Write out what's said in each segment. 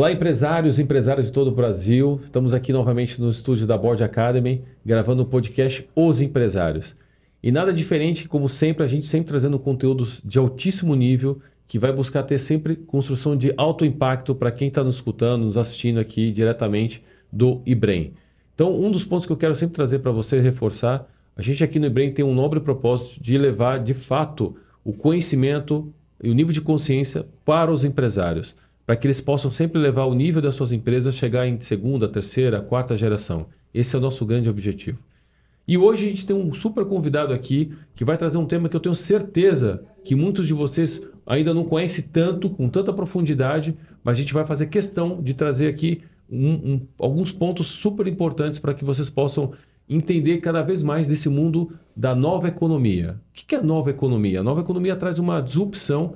Olá, empresários e empresárias de todo o Brasil. Estamos aqui novamente no estúdio da Board Academy, gravando o podcast Os Empresários. E nada diferente, como sempre, a gente sempre trazendo conteúdos de altíssimo nível, que vai buscar ter sempre construção de alto impacto para quem está nos escutando, nos assistindo aqui diretamente do IBREM. Então, um dos pontos que eu quero sempre trazer para você reforçar, a gente aqui no IBREM tem um nobre propósito de levar, de fato, o conhecimento e o nível de consciência para os empresários, para que eles possam sempre levar o nível das suas empresas a chegar em segunda, terceira, quarta geração. Esse é o nosso grande objetivo. E hoje a gente tem um super convidado aqui que vai trazer um tema que eu tenho certeza que muitos de vocês ainda não conhecem tanto, com tanta profundidade, mas a gente vai fazer questão de trazer aqui alguns pontos super importantes para que vocês possam entender cada vez mais desse mundo da nova economia. O que é a nova economia? A nova economia traz uma disrupção,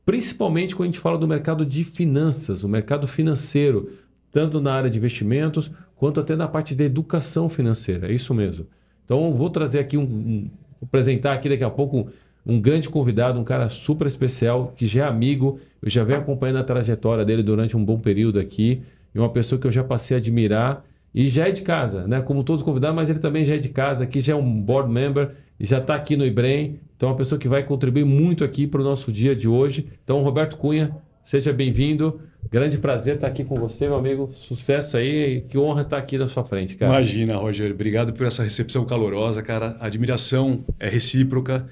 principalmente quando a gente fala do mercado de finanças, o mercado financeiro, tanto na área de investimentos, quanto até na parte da educação financeira. É isso mesmo. Então, eu vou trazer aqui, vou apresentar aqui daqui a pouco um grande convidado, um cara super especial, que já é amigo, eu já venho acompanhando a trajetória dele durante um bom período aqui, e uma pessoa que eu já passei a admirar, e já é de casa, né? Como todos os convidados, mas ele também já é de casa, aqui já é um board member, e já está aqui no IBREM, então é uma pessoa que vai contribuir muito aqui para o nosso dia de hoje. Então, Roberto Cunha, seja bem-vindo. Grande prazer estar aqui com você, meu amigo. Sucesso aí. Que honra estar aqui na sua frente, cara. Imagina, Roger. Obrigado por essa recepção calorosa, cara. A admiração é recíproca.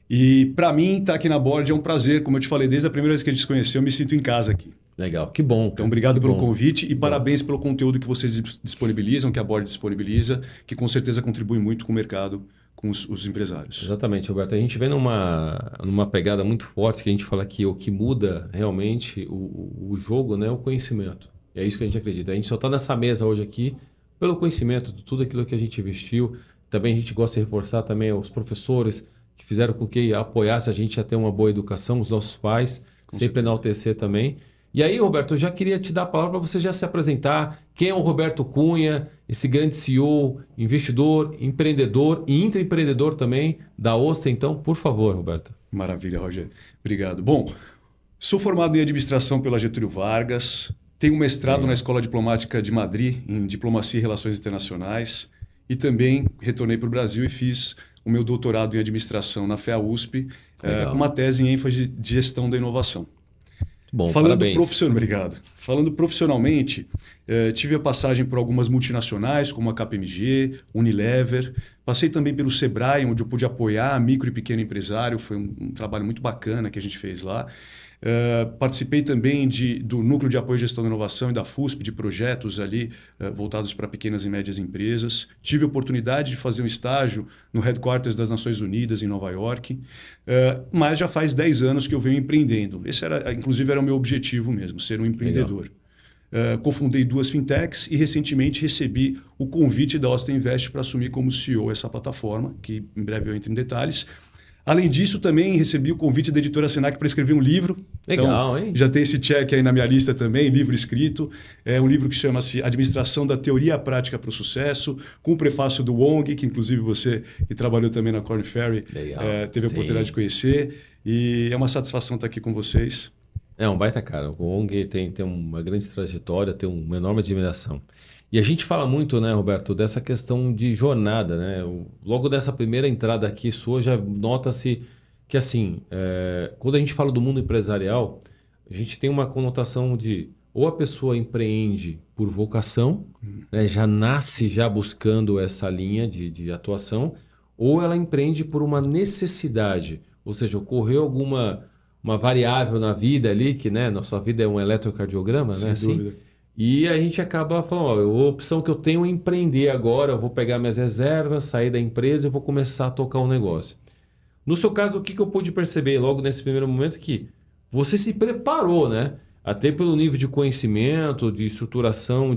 E para mim, estar aqui na Board é um prazer. Como eu te falei, desde a primeira vez que a gente se conheceu, eu me sinto em casa aqui. Legal, que bom. Então, obrigado pelo convite e parabéns pelo conteúdo que vocês disponibilizam, que a Board disponibiliza, que com certeza contribui muito com o mercado, com os empresários. Exatamente, Roberto. A gente vem numa pegada muito forte que a gente fala que o que muda realmente o jogo, né, é o conhecimento. É isso que a gente acredita. A gente só está nessa mesa hoje aqui pelo conhecimento de tudo aquilo que a gente investiu. Também a gente gosta de reforçar também os professores que fizeram com que apoiasse a gente a ter uma boa educação, os nossos pais, sempre enaltecer também. E aí, Roberto, eu já queria te dar a palavra para você já se apresentar. Quem é o Roberto Cunha, esse grande CEO, investidor, empreendedor e intraempreendedor também da Oster? Então, por favor, Roberto. Maravilha, Roger. Obrigado. Bom, sou formado em administração pela Getúlio Vargas, tenho um mestrado na Escola Diplomática de Madrid em Diplomacia e Relações Internacionais e também retornei para o Brasil e fiz o meu doutorado em administração na FEA-USP, com uma tese em ênfase de gestão da inovação. Bom, parabéns. Obrigado. Falando profissionalmente, tive a passagem por algumas multinacionais, como a KPMG, Unilever. Passei também pelo Sebrae, onde eu pude apoiar micro e pequeno empresário. Foi um trabalho muito bacana que a gente fez lá. Participei também do Núcleo de Apoio à Gestão da Inovação e da FUSP, de projetos ali voltados para pequenas e médias empresas. Tive a oportunidade de fazer um estágio no Headquarters das Nações Unidas, em Nova York. Mas já faz 10 anos que eu venho empreendendo. Esse, inclusive, era o meu objetivo mesmo, ser um empreendedor. Cofundei 2 fintechs e recentemente recebi o convite da Oster Invest para assumir como CEO essa plataforma, que em breve eu entro em detalhes. Além disso, também recebi o convite da editora Senac para escrever um livro. Legal, então, hein? Já tem esse check aí na minha lista também, livro escrito. É um livro que chama-se Administração da Teoria à Prática para o Sucesso, com o prefácio do Wong, que inclusive você, que trabalhou também na Korn Ferry, teve a oportunidade de conhecer. E é uma satisfação estar aqui com vocês. É um baita cara. O Wong tem uma grande trajetória, tem uma enorme admiração. E a gente fala muito, né, Roberto, dessa questão de jornada, né? Logo dessa primeira entrada aqui sua, já nota-se que, assim, quando a gente fala do mundo empresarial, a gente tem uma conotação de ou a pessoa empreende por vocação, né, já nasce já buscando essa linha de atuação, ou ela empreende por uma necessidade, ou seja, ocorreu uma variável na vida ali, que, né, nossa vida é um eletrocardiograma, Sem né? dúvida. Assim? E a gente acaba falando, a opção que eu tenho é empreender agora, eu vou pegar minhas reservas, sair da empresa e vou começar a tocar um negócio. No seu caso, o que eu pude perceber logo nesse primeiro momento? Que você se preparou, né? Até pelo nível de conhecimento, de estruturação,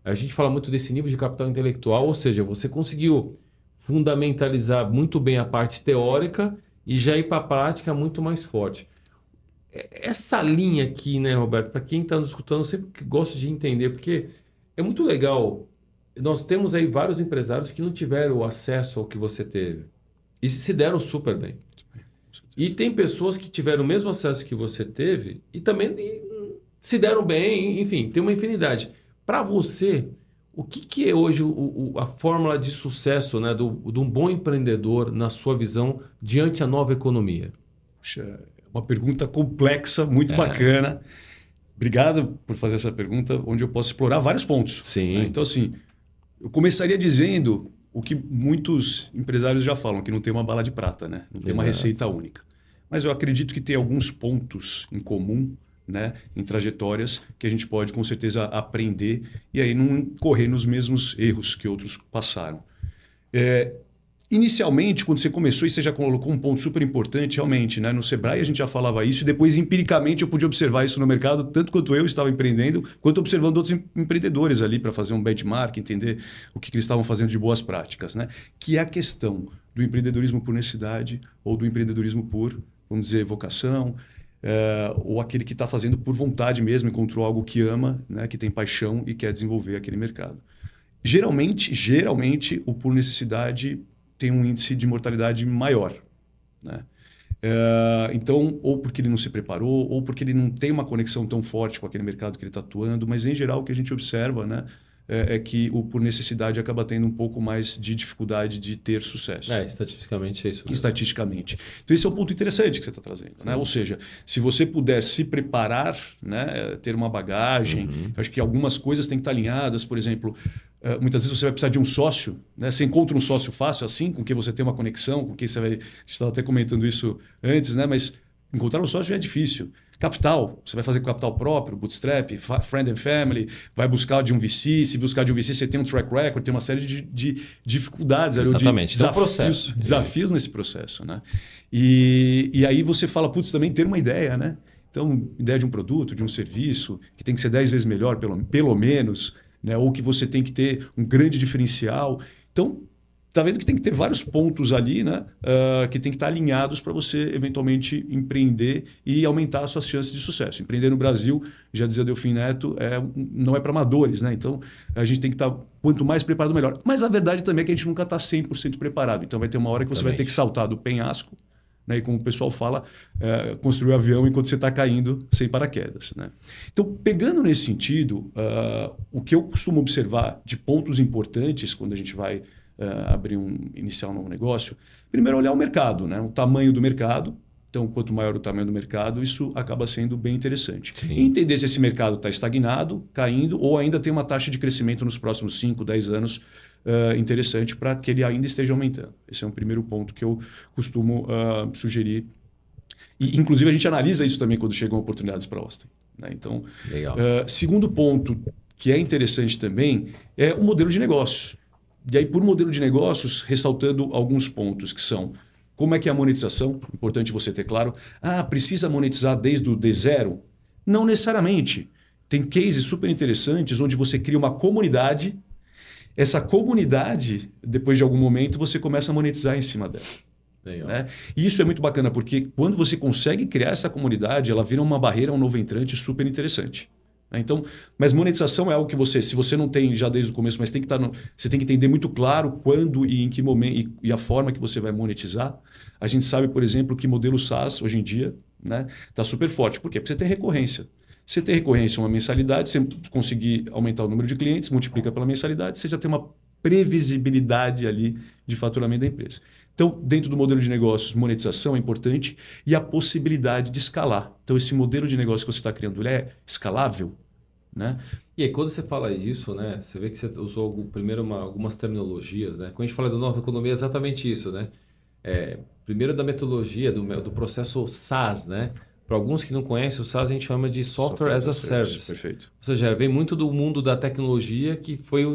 a gente fala muito desse nível de capital intelectual, ou seja, você conseguiu fundamentalizar muito bem a parte teórica e já ir para a prática muito mais forte. Essa linha aqui, né, Roberto, para quem está nos escutando, eu sempre gosto de entender, porque é muito legal. Nós temos aí vários empresários que não tiveram o acesso ao que você teve e se deram super bem. E tem pessoas que tiveram o mesmo acesso que você teve e também se deram bem, enfim, tem uma infinidade. Para você, o que é hoje a fórmula de sucesso, né, de um bom empreendedor, na sua visão, diante da nova economia? Puxa, uma pergunta complexa, muito bacana. Obrigado por fazer essa pergunta, onde eu posso explorar vários pontos. Sim. Né? Então, assim, eu começaria dizendo o que muitos empresários já falam, que não tem uma bala de prata, né? Não tem uma receita única. Mas eu acredito que tem alguns pontos em comum, né, em trajetórias que a gente pode com certeza aprender e aí não correr nos mesmos erros que outros passaram. Inicialmente, quando você começou, e você já colocou um ponto super importante, realmente, né? No Sebrae a gente já falava isso, e depois empiricamente eu pude observar isso no mercado, tanto quanto eu estava empreendendo, quanto observando outros empreendedores ali para fazer um benchmark, entender o que eles estavam fazendo de boas práticas, né? Que é a questão do empreendedorismo por necessidade ou do empreendedorismo por, vamos dizer, vocação, ou aquele que está fazendo por vontade mesmo, encontrou algo que ama, né? Que tem paixão e quer desenvolver aquele mercado. Geralmente, o por necessidade tem um índice de mortalidade maior, né? Então, ou porque ele não se preparou, ou porque ele não tem uma conexão tão forte com aquele mercado que ele está atuando, mas em geral o que a gente observa, né, é que o por necessidade acaba tendo um pouco mais de dificuldade de ter sucesso. Estatisticamente é isso mesmo. Estatisticamente. Então esse é um ponto interessante que você está trazendo, né? Ou seja, se você puder se preparar, né, ter uma bagagem, acho que algumas coisas têm que estar alinhadas, por exemplo, muitas vezes você vai precisar de um sócio, né? Você encontra um sócio fácil assim, com quem você tem uma conexão, com quem você vai... A gente estava até comentando isso antes, né? Mas encontrar um sócio já é difícil. Capital, você vai fazer com capital próprio, bootstrap, friend and family, vai buscar de um VC, se buscar de um VC você tem um track record, tem uma série de dificuldades, exatamente, de desafios nesse processo, né? E aí você fala, putz, também ter uma ideia, né? Então, ideia de um produto, de um serviço, que tem que ser 10 vezes melhor, pelo menos, né? Ou que você tem que ter um grande diferencial. Então, tá vendo que tem que ter vários pontos ali, né? Que tem que estar alinhados para você eventualmente empreender e aumentar as suas chances de sucesso. Empreender no Brasil, já dizia Delfim Neto, não é para amadores, né? Então a gente tem que estar quanto mais preparado, melhor. Mas a verdade também é que a gente nunca está 100% preparado. Então vai ter uma hora que você vai ter que saltar do penhasco, né? E como o pessoal fala, construir o avião enquanto você está caindo sem paraquedas, né? Então, pegando nesse sentido, o que eu costumo observar de pontos importantes quando a gente vai iniciar um novo negócio, primeiro olhar o mercado, né? O tamanho do mercado. Então, quanto maior o tamanho do mercado, isso acaba sendo bem interessante. E entender se esse mercado está estagnado, caindo, ou ainda tem uma taxa de crescimento nos próximos 5, 10 anos interessante para que ele ainda esteja aumentando. Esse é um primeiro ponto que eu costumo sugerir. E, inclusive, a gente analisa isso também quando chegam oportunidades para a Austin, né? Então, segundo ponto que é interessante também é o modelo de negócio. E aí, por modelo de negócios, ressaltando alguns pontos que são como é que é a monetização, importante você ter claro. Precisa monetizar desde o D0? Não necessariamente. Tem cases super interessantes onde você cria uma comunidade, essa comunidade, depois de algum momento, você começa a monetizar em cima dela. Né? E isso é muito bacana, porque quando você consegue criar essa comunidade, ela vira uma barreira, um novo entrante super interessante. Então, mas monetização é algo que se você não tem já desde o começo, mas tem que você tem que entender muito claro quando e em que momento e a forma que você vai monetizar. A gente sabe, por exemplo, que modelo SaaS hoje em dia, né, tá super forte. Por quê? Porque você tem recorrência. Você tem recorrência, uma mensalidade, você conseguir aumentar o número de clientes, multiplica pela mensalidade, você já tem uma previsibilidade ali de faturamento da empresa. Então, dentro do modelo de negócios, monetização é importante e a possibilidade de escalar. Então, esse modelo de negócio que você está criando, ele é escalável? Né? E aí, quando você fala isso, né, você vê que você usou primeiro algumas terminologias, né? Quando a gente fala da nova economia, é exatamente isso, né? Primeiro da metodologia, do processo SaaS, né? Para alguns que não conhecem, o SaaS a gente chama de Software as a Service. Perfeito. Ou seja, vem muito do mundo da tecnologia que foi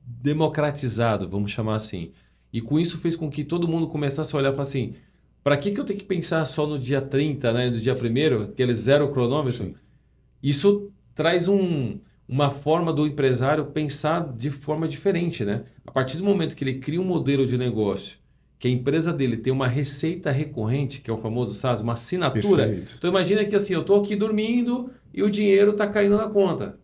democratizado, vamos chamar assim. E com isso fez com que todo mundo começasse a olhar e falar assim, para que eu tenho que pensar só no dia 30, né, do dia 1º, aquele zero cronômetro? Sim. Isso traz uma forma do empresário pensar de forma diferente, né? A partir do momento que ele cria um modelo de negócio, que a empresa dele tem uma receita recorrente, que é o famoso SaaS, uma assinatura. Perfeito. Então imagina que assim, eu estou aqui dormindo e o dinheiro está caindo na conta.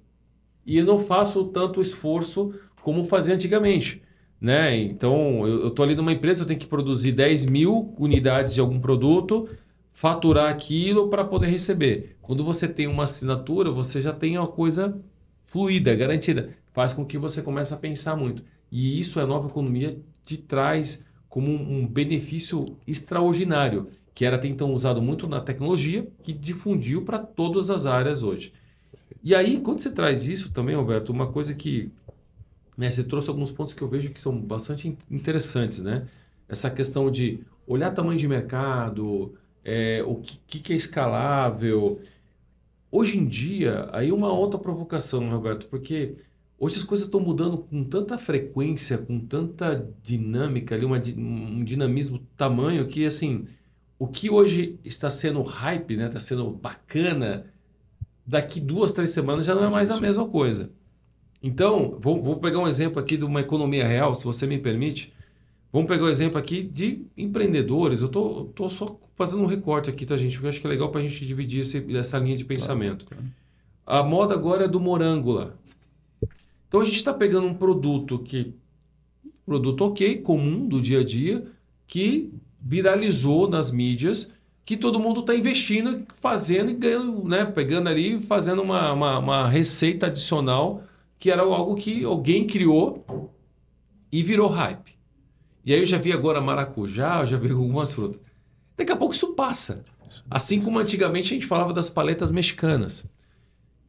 E eu não faço tanto esforço como fazia antigamente, né? Então eu estou ali numa empresa, eu tenho que produzir 10 mil unidades de algum produto, faturar aquilo para poder receber. Quando você tem uma assinatura, você já tem uma coisa fluida, garantida. Faz com que você comece a pensar muito. E isso a nova economia te traz como um benefício extraordinário, que era até então usado muito na tecnologia, que difundiu para todas as áreas hoje. E aí, quando você traz isso também, Roberto, uma coisa que, né, você trouxe alguns pontos que eu vejo que são bastante interessantes, né? Essa questão de olhar tamanho de mercado, o que é escalável. Hoje em dia, aí uma outra provocação, Roberto, porque hoje as coisas estão mudando com tanta frequência, com tanta dinâmica, ali, um dinamismo tamanho que, assim, o que hoje está sendo hype, né, está sendo bacana, daqui 2, 3 semanas já não é mais a mesma coisa. Então, vou pegar um exemplo aqui de uma economia real, se você me permite. Vamos pegar o exemplo aqui de empreendedores. Eu tô só fazendo um recorte aqui, tá, gente? Porque eu acho que é legal para a gente dividir essa linha de pensamento. Claro. A moda agora é do morângola. Então, a gente está pegando um produto ok, comum do dia a dia, que viralizou nas mídias, que todo mundo está investindo, fazendo e ganhando, né? Pegando ali e fazendo uma receita adicional, que era algo que alguém criou e virou hype. E aí eu já vi agora maracujá, eu já vi algumas frutas. Daqui a pouco isso passa. Assim como antigamente a gente falava das paletas mexicanas.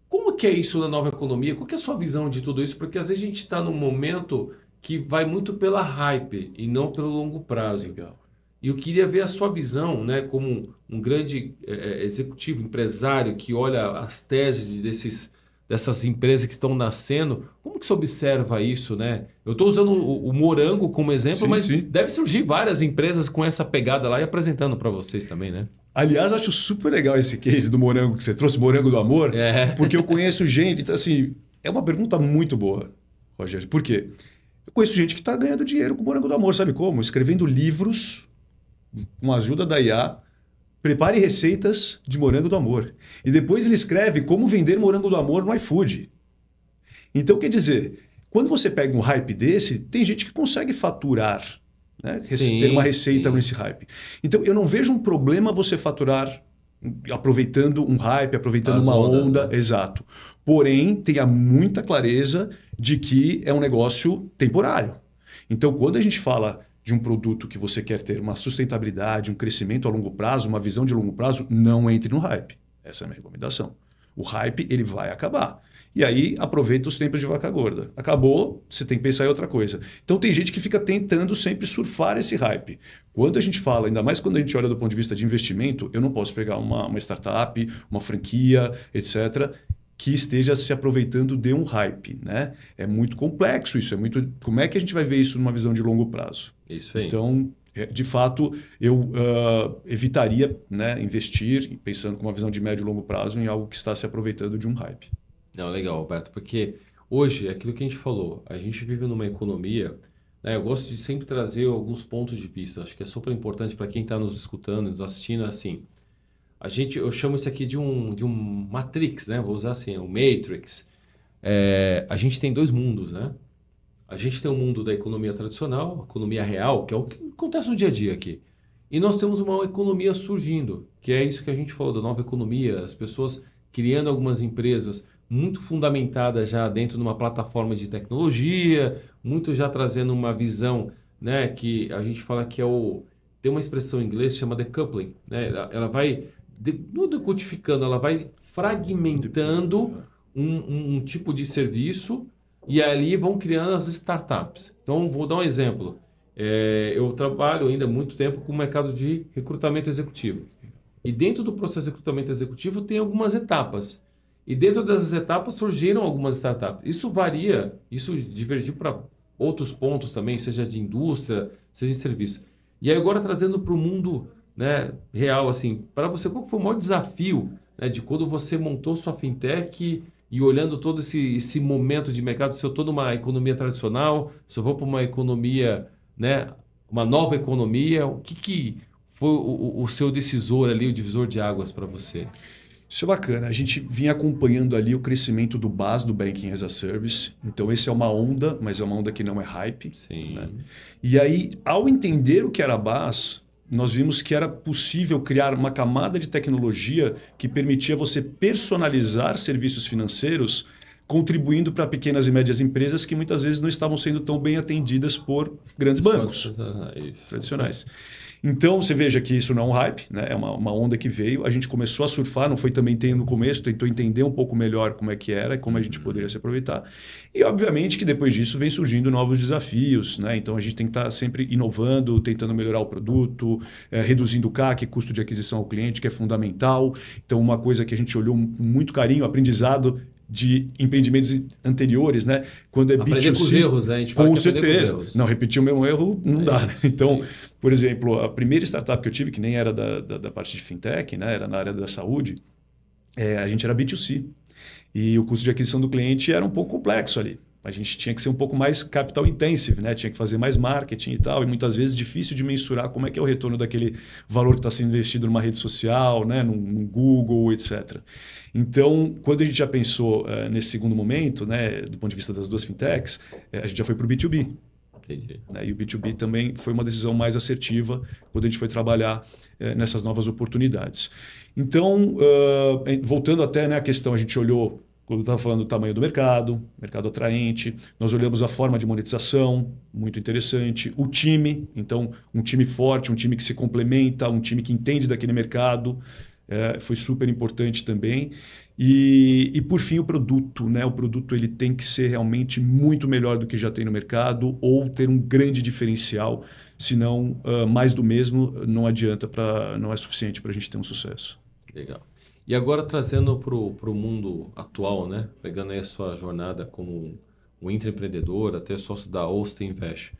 Como que é isso na nova economia? Qual que é a sua visão de tudo isso? Porque às vezes a gente está num momento que vai muito pela hype e não pelo longo prazo. Legal. E eu queria ver a sua visão, né, como um grande executivo, empresário, que olha as teses dessas empresas que estão nascendo. Como que você observa isso, né? Eu estou usando o morango como exemplo, mas deve surgir várias empresas com essa pegada lá e apresentando para vocês também, né? Aliás, acho super legal esse case do morango que você trouxe, morango do amor, porque eu conheço gente, então assim, é uma pergunta muito boa, Rogério. Por quê? Eu conheço gente que está ganhando dinheiro com morango do amor, sabe como? Escrevendo livros com a ajuda da IA, prepare receitas de morango do amor. E depois ele escreve como vender morango do amor no iFood. Então, quer dizer, quando você pega um hype desse, tem gente que consegue faturar, né? Ter uma receita nesse hype. Então, eu não vejo um problema você faturar aproveitando um hype, aproveitando uma onda. Né? Exato. Porém, tenha muita clareza de que é um negócio temporário. Então, quando a gente fala de um produto que você quer ter uma sustentabilidade, um crescimento a longo prazo, uma visão de longo prazo, não entre no hype. Essa é a minha recomendação. O hype ele vai acabar. E aí aproveita os tempos de vaca gorda. Acabou, você tem que pensar em outra coisa. Então tem gente que fica tentando sempre surfar esse hype. Quando a gente fala, ainda mais quando a gente olha do ponto de vista de investimento, eu não posso pegar uma startup, uma franquia, etc., que esteja se aproveitando de um hype, né? É muito complexo isso, como é que a gente vai ver isso numa visão de longo prazo? Isso aí. Então, de fato, eu evitaria, né, investir, pensando com uma visão de médio e longo prazo, em algo que está se aproveitando de um hype. Não, legal, Roberto, porque hoje, é aquilo que a gente falou, a gente vive numa economia, né, eu gosto de sempre trazer alguns pontos de vista, acho que é super importante para quem está nos escutando, nos assistindo, assim. Eu chamo isso aqui de um Matrix, né? Vou usar assim, o Matrix. A gente tem dois mundos, né? A gente tem o mundo da economia tradicional, a economia real, que é o que acontece no dia a dia aqui. E nós temos uma economia surgindo, que é isso que a gente falou da nova economia, as pessoas criando algumas empresas muito fundamentadas já dentro de uma plataforma de tecnologia, muito já trazendo uma visão, né, que a gente fala que tem uma expressão em inglês que chama decoupling, né? Ela vai não decodificando, ela vai fragmentando um tipo de serviço e ali vão criando as startups. Então, vou dar um exemplo. Eu trabalho ainda há muito tempo com o mercado de recrutamento executivo. E dentro do processo de recrutamento executivo tem algumas etapas. E dentro dessas etapas surgiram algumas startups. Isso varia, isso divergiu para outros pontos também, seja de indústria, seja de serviço. E aí agora trazendo para o mundo, né, real, assim, para você, qual foi o maior desafio, né, de quando você montou sua fintech e olhando todo esse momento de mercado, se eu estou numa economia tradicional, se eu vou para uma economia, né, uma nova economia, o que foi o seu decisor ali, o divisor de águas para você? Isso é bacana. A gente vinha acompanhando ali o crescimento do BaaS, do Banking as a Service. Então, esse é uma onda, mas é uma onda que não é hype. Sim. Né? E aí, ao entender o que era BaaS, nós vimos que era possível criar uma camada de tecnologia que permitia você personalizar serviços financeiros, contribuindo para pequenas e médias empresas que muitas vezes não estavam sendo tão bem atendidas por grandes bancos tradicionais. Então, você veja que isso não é um hype, né? É uma onda que veio. A gente começou a surfar, não foi também no começo, tentou entender um pouco melhor como é que era e como a gente poderia se aproveitar. E, obviamente, que depois disso vem surgindo novos desafios, né? Então, a gente tem que estar sempre inovando, tentando melhorar o produto, reduzindo o CAC, custo de aquisição ao cliente, que é fundamental. Então, uma coisa que a gente olhou com muito carinho, aprendizado de empreendimentos anteriores, né? Quando é aprender B2C, com os erros, né? A gente fala com que certeza. Com os erros. Não, repetir o mesmo erro não dá. Né? Então, por exemplo, a primeira startup que eu tive, que nem era da parte de fintech, né? Era na área da saúde, a gente era B2C. E o custo de aquisição do cliente era um pouco complexo ali. A gente tinha que ser um pouco mais capital intensive, né? Tinha que fazer mais marketing e tal, e muitas vezes difícil de mensurar como é que é o retorno daquele valor que está sendo investido numa rede social, né? num Google, etc. Então, quando a gente já pensou nesse segundo momento, né? Do ponto de vista das duas fintechs, a gente já foi para o B2B. Entendi. E o B2B também foi uma decisão mais assertiva quando a gente foi trabalhar nessas novas oportunidades. Então, voltando até, né, a questão, a gente olhou, quando eu estava falando do tamanho do mercado atraente, nós olhamos a forma de monetização, muito interessante, o time, então um time forte, um time que se complementa, um time que entende daquele mercado, foi super importante também. E por fim, o produto. Né? O produto ele tem que ser realmente muito melhor do que já tem no mercado ou ter um grande diferencial, senão mais do mesmo não adianta, não é suficiente para a gente ter um sucesso. Legal. E agora trazendo para o mundo atual, né? Pegando aí a sua jornada como um intraempreendedor, até sócio da Oster Invest.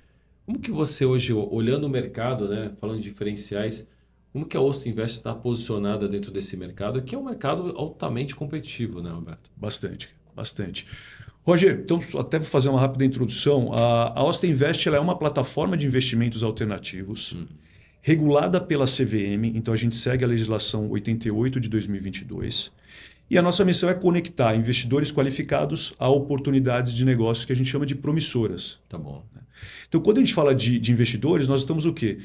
Como que você hoje, olhando o mercado, né? Falando de diferenciais, como que a Oster Invest está posicionada dentro desse mercado, que é um mercado altamente competitivo, né, Roberto? Bastante, bastante. Roger, então até vou fazer uma rápida introdução. A Oster Invest ela é uma plataforma de investimentos alternativos, regulada pela CVM, então a gente segue a legislação 88 de 2022. E a nossa missão é conectar investidores qualificados a oportunidades de negócios que a gente chama de promissoras. Tá bom. Então, quando a gente fala de investidores, nós estamos o quê?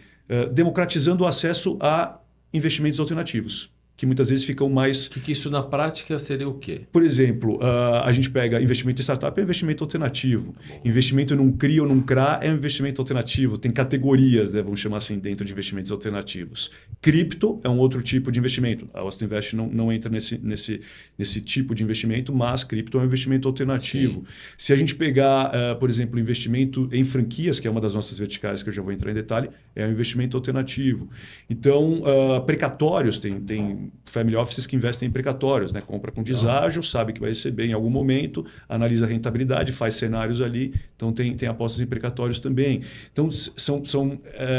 Democratizando o acesso a investimentos alternativos, que muitas vezes ficam mais... O que isso na prática seria o quê? Por exemplo, a gente pega investimento em startup, é um investimento alternativo. Investimento num CRI ou num CRA é um investimento alternativo. Tem categorias, né, vamos chamar assim, dentro de investimentos alternativos. Cripto é um outro tipo de investimento. A Oster Invest não entra nesse tipo de investimento, mas cripto é um investimento alternativo. Sim. Se a gente pegar, por exemplo, investimento em franquias, que é uma das nossas verticais, que eu já vou entrar em detalhe, é um investimento alternativo. Então, precatórios, tem family offices que investem em precatórios, né? Compra com deságio, sabe que vai receber em algum momento, analisa a rentabilidade, faz cenários ali, então tem apostas em precatórios também. Então são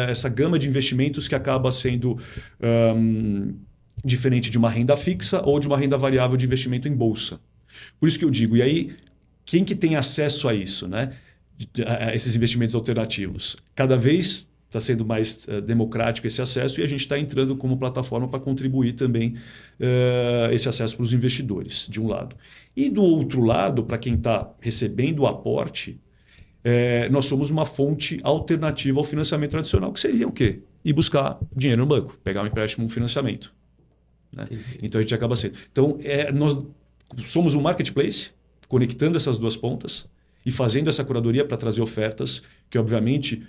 essa gama de investimentos que acaba sendo diferente de uma renda fixa ou de uma renda variável de investimento em bolsa. Por isso que eu digo, e aí quem que tem acesso a isso, né? A esses investimentos alternativos? Cada vez está sendo mais democrático esse acesso e a gente está entrando como plataforma para contribuir também esse acesso para os investidores, de um lado. E do outro lado, para quem está recebendo o aporte, nós somos uma fonte alternativa ao financiamento tradicional, que seria o quê? Ir buscar dinheiro no banco, pegar um empréstimo, um financiamento. Né? Então a gente acaba sendo. Então nós somos um marketplace, conectando essas duas pontas, e fazendo essa curadoria para trazer ofertas que, obviamente,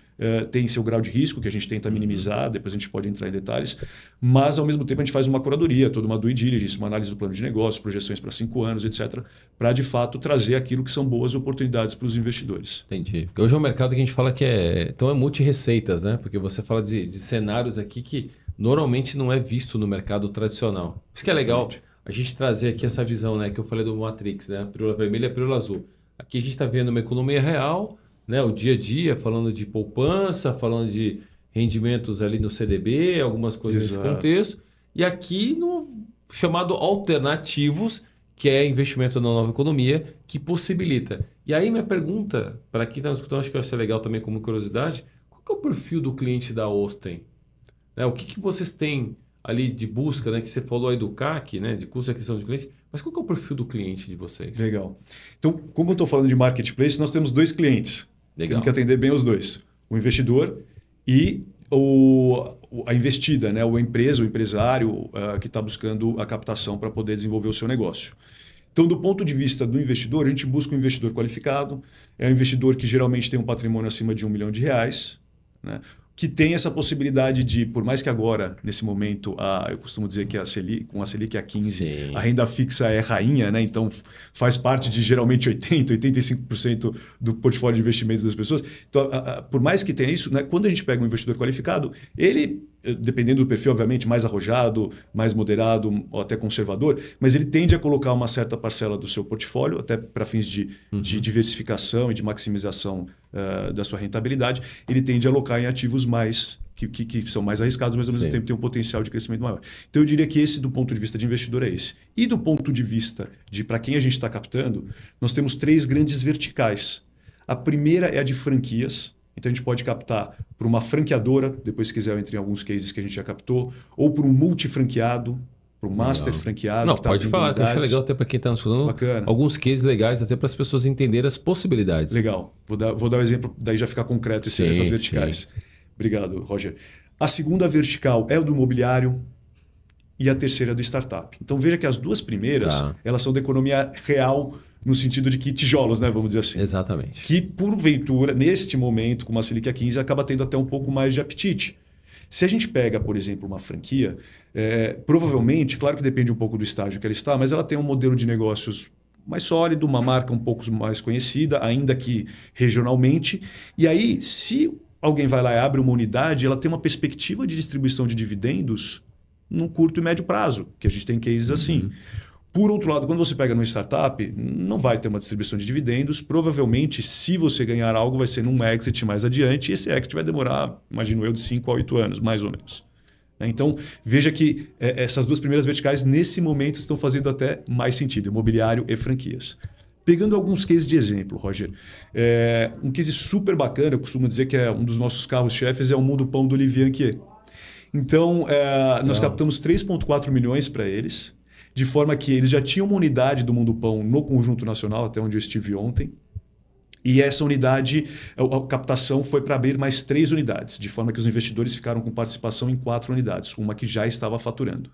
tem seu grau de risco, que a gente tenta minimizar, depois a gente pode entrar em detalhes, mas, ao mesmo tempo, a gente faz uma curadoria, toda uma due diligence, uma análise do plano de negócio, projeções para 5 anos, etc., para, de fato, trazer aquilo que são boas oportunidades para os investidores. Entendi. Hoje é um mercado que a gente fala que então é multi-receitas, né? Porque você fala de cenários aqui que normalmente não é visto no mercado tradicional. Isso que é legal, a gente trazer aqui essa visão, né? Que eu falei do Matrix, né? A pílula vermelha e a pílula azul. Aqui a gente está vendo uma economia real, né? O dia a dia, falando de poupança, falando de rendimentos ali no CDB, algumas coisas nesse contexto. E aqui no chamado alternativos, que é investimento na nova economia, que possibilita. E aí minha pergunta, para quem está nos escutando, acho que vai ser legal também como curiosidade, qual que é o perfil do cliente da Oster? O que vocês têm ali de busca, né? Que você falou aí do CAC, né? De custo de aquisição de clientes. Mas qual que é o perfil do cliente de vocês? Legal. Então, como eu estou falando de marketplace, nós temos 2 clientes. Legal. Temos que atender bem os dois. O investidor e a investida, né? A empresa, o empresário que está buscando a captação para poder desenvolver o seu negócio. Então, do ponto de vista do investidor, a gente busca um investidor qualificado, é um investidor que geralmente tem um patrimônio acima de R$1 milhão, né? Que tem essa possibilidade de, por mais que agora, nesse momento, eu costumo dizer que com a Selic a 15, Sim. a renda fixa é rainha, né? Então faz parte de geralmente 80%, 85% do portfólio de investimentos das pessoas. Então, por mais que tenha isso, né? Quando a gente pega um investidor qualificado, ele, dependendo do perfil, obviamente, mais arrojado, mais moderado ou até conservador, mas ele tende a colocar uma certa parcela do seu portfólio, até para fins de diversificação e de maximização da sua rentabilidade, ele tende a alocar em ativos mais que são mais arriscados, mas ao mesmo tempo tem um potencial de crescimento maior. Então eu diria que esse, do ponto de vista de investidor, é esse. E do ponto de vista de para quem a gente está captando, nós temos 3 grandes verticais. A primeira é a de franquias. Então a gente pode captar por uma franqueadora, depois se quiser eu entre em alguns cases que a gente já captou, ou por um multifranqueado, por um master franqueado. Não, pode falar, que eu acho legal até para quem está nos falando. Bacana. Alguns cases legais até para as pessoas entenderem as possibilidades. Legal. Vou dar um exemplo, daí já ficar concreto essas verticais. Sim. Obrigado, Roger. A segunda vertical é o do imobiliário e a terceira é do startup. Então veja que as 2 primeiras, elas são da economia real, no sentido de que tijolos, né, vamos dizer assim. Exatamente. Que, porventura, neste momento, com uma Selic a 15, acaba tendo até um pouco mais de apetite. Se a gente pega, por exemplo, uma franquia, provavelmente, claro que depende um pouco do estágio que ela está, mas ela tem um modelo de negócios mais sólido, uma marca um pouco mais conhecida, ainda que regionalmente. E aí, se alguém vai lá e abre uma unidade, ela tem uma perspectiva de distribuição de dividendos no curto e médio prazo, que a gente tem cases assim. Por outro lado, quando você pega numa startup, não vai ter uma distribuição de dividendos. Provavelmente, se você ganhar algo, vai ser num exit mais adiante. E esse exit vai demorar, imagino eu, de 5 a 8 anos, mais ou menos. Então, veja que essas 2 primeiras verticais, nesse momento, estão fazendo até mais sentido, imobiliário e franquias. Pegando alguns cases de exemplo, Roger. Um case super bacana, eu costumo dizer que é um dos nossos carros-chefes, é o Mundo Pão do Olivier Anquier. Então, nós captamos 3,4 milhões para eles, de forma que eles já tinham uma unidade do Mundo Pão no Conjunto Nacional, até onde eu estive ontem. E essa unidade, a captação foi para abrir mais 3 unidades, de forma que os investidores ficaram com participação em 4 unidades, uma que já estava faturando.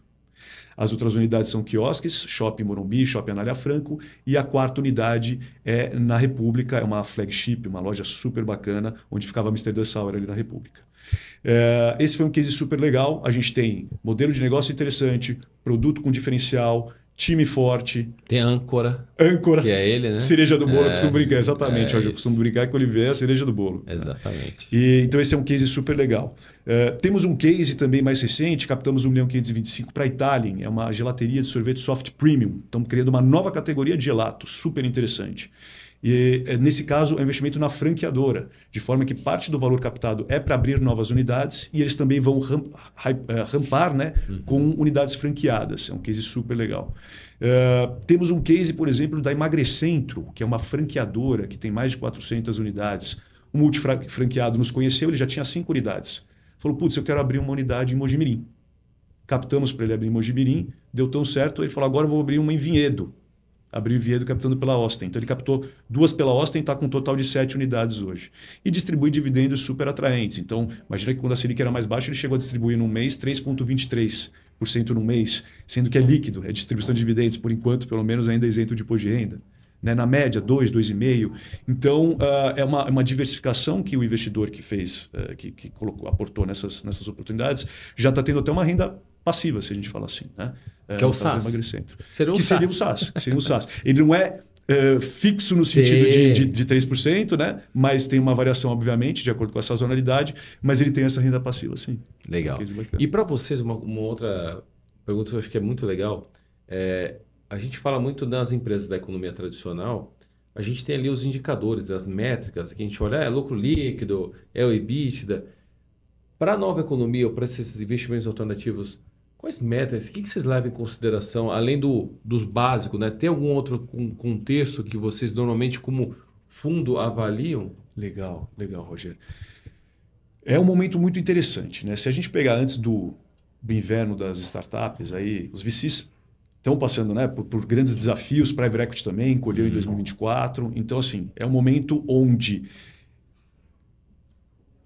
As outras unidades são quiosques, Shopping Morumbi, Shopping Anália Franco, e a 4ª unidade é na República, é uma flagship, uma loja super bacana, onde ficava a Mr. The Sauer ali na República. Esse foi um case super legal. A gente tem modelo de negócio interessante, produto com diferencial, time forte. Tem âncora. Que é ele, né? Cereja do bolo, eu costumo brincar. Exatamente, eu costumo brincar que o Olivier é a cereja do bolo. Exatamente. Então esse é um case super legal. Temos um case também mais recente, captamos 1.525.000 para a Italien. É uma gelateria de sorvete soft premium. Estamos criando uma nova categoria de gelato, super interessante. E nesse caso, é um investimento na franqueadora, de forma que parte do valor captado é para abrir novas unidades e eles também vão rampar, né, com unidades franqueadas. É um case super legal. Temos um case, por exemplo, da Emagrecentro, que é uma franqueadora que tem mais de 400 unidades. Um multifranqueado nos conheceu, ele já tinha 5 unidades. Falou, putz, eu quero abrir uma unidade em Mojimirim. Captamos para ele abrir em Mojimirim, deu tão certo, ele falou, agora eu vou abrir uma em Vinhedo. Abriu o Vinhedo captando pela Osten. Então ele captou 2 pela Osten, está com um total de 7 unidades hoje. E distribui dividendos super atraentes. Então, imagina que quando a Selic era mais baixa, ele chegou a distribuir num mês 3,23% no mês, sendo que é líquido, é distribuição de dividendos, por enquanto, pelo menos ainda isento de imposto de renda. Né? Na média, 2, 2,5%. Então, é uma diversificação que o investidor que fez, que aportou nessas oportunidades, já está tendo até uma renda passiva, se a gente fala assim. Né? Que é o SaaS. Seria o SaaS. Ele não é fixo no sentido de 3%, né? Mas tem uma variação, obviamente, de acordo com a sazonalidade, mas ele tem essa renda passiva, sim. Legal. E para vocês, uma outra pergunta que eu acho que é muito legal. A gente fala muito das empresas da economia tradicional, a gente tem ali os indicadores, as métricas, que a gente olha, é lucro líquido, é o EBITDA. Para a nova economia ou para esses investimentos alternativos, quais métricas, o que vocês levam em consideração, além dos básicos, né? Tem algum outro contexto que vocês normalmente como fundo avaliam? Legal, Roger. É um momento muito interessante, né? Se a gente pegar antes do inverno das startups, aí, os VCs estão passando, né, por grandes desafios, private equity também, colheu em 2024. Então, assim, é um momento onde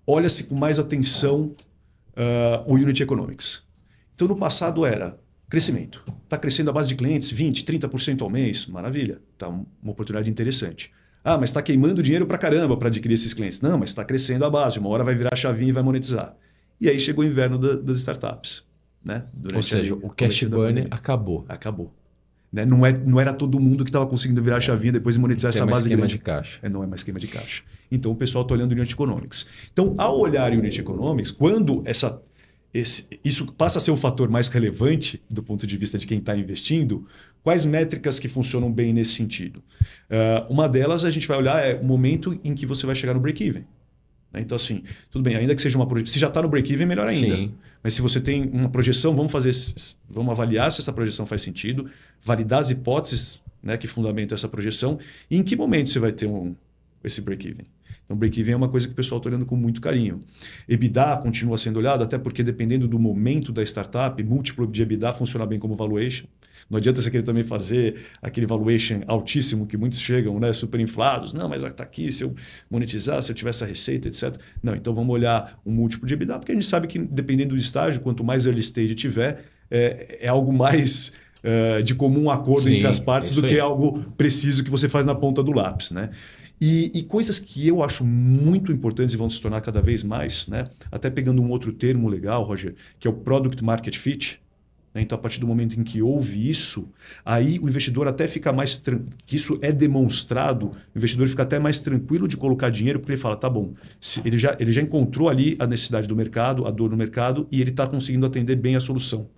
olha-se com mais atenção o Unit Economics. Então, no passado era crescimento. Está crescendo a base de clientes 20%, 30% ao mês. Maravilha. Está uma oportunidade interessante. Ah, mas está queimando dinheiro para caramba para adquirir esses clientes. Não, mas está crescendo a base. Uma hora vai virar a chavinha e vai monetizar. E aí chegou o inverno das startups. Né? Ou seja, o cash burn acabou. Acabou. Né? Não era todo mundo que estava conseguindo virar a chavinha depois e monetizar essa base grande. De caixa. Não é mais esquema de caixa. Então o pessoal está olhando Unit Economics. Então, ao olhar Unit Economics, quando isso passa a ser um fator mais relevante do ponto de vista de quem está investindo, quais métricas que funcionam bem nesse sentido? Uma delas a gente vai olhar é o momento em que você vai chegar no break-even. Então, assim, tudo bem, ainda que seja uma projeção. Se já está no break-even, melhor ainda. Sim. Mas se você tem uma projeção, vamos avaliar se essa projeção faz sentido, validar as hipóteses, né, que fundamentam essa projeção e em que momento você vai ter esse break-even. Então, break-even é uma coisa que o pessoal está olhando com muito carinho. EBITDA continua sendo olhado, até porque dependendo do momento da startup, múltiplo de EBITDA funciona bem como valuation. Não adianta você querer também fazer aquele valuation altíssimo que muitos chegam, né, super inflados. Não, mas está aqui, se eu monetizar, se eu tiver essa receita, etc. Não, então vamos olhar um múltiplo de EBITDA, porque a gente sabe que dependendo do estágio, quanto mais early stage tiver, é algo mais de comum acordo entre as partes do que algo preciso que você faz na ponta do lápis. Né? E coisas que eu acho muito importantes e vão se tornar cada vez mais, né? Até pegando um outro termo legal, Roger, que é o Product Market Fit. Então, a partir do momento em que houve isso, aí o investidor até fica mais... que isso é demonstrado, o investidor fica até mais tranquilo de colocar dinheiro, porque ele fala, tá bom, ele já encontrou ali a necessidade do mercado, a dor do mercado, e ele está conseguindo atender bem a solução,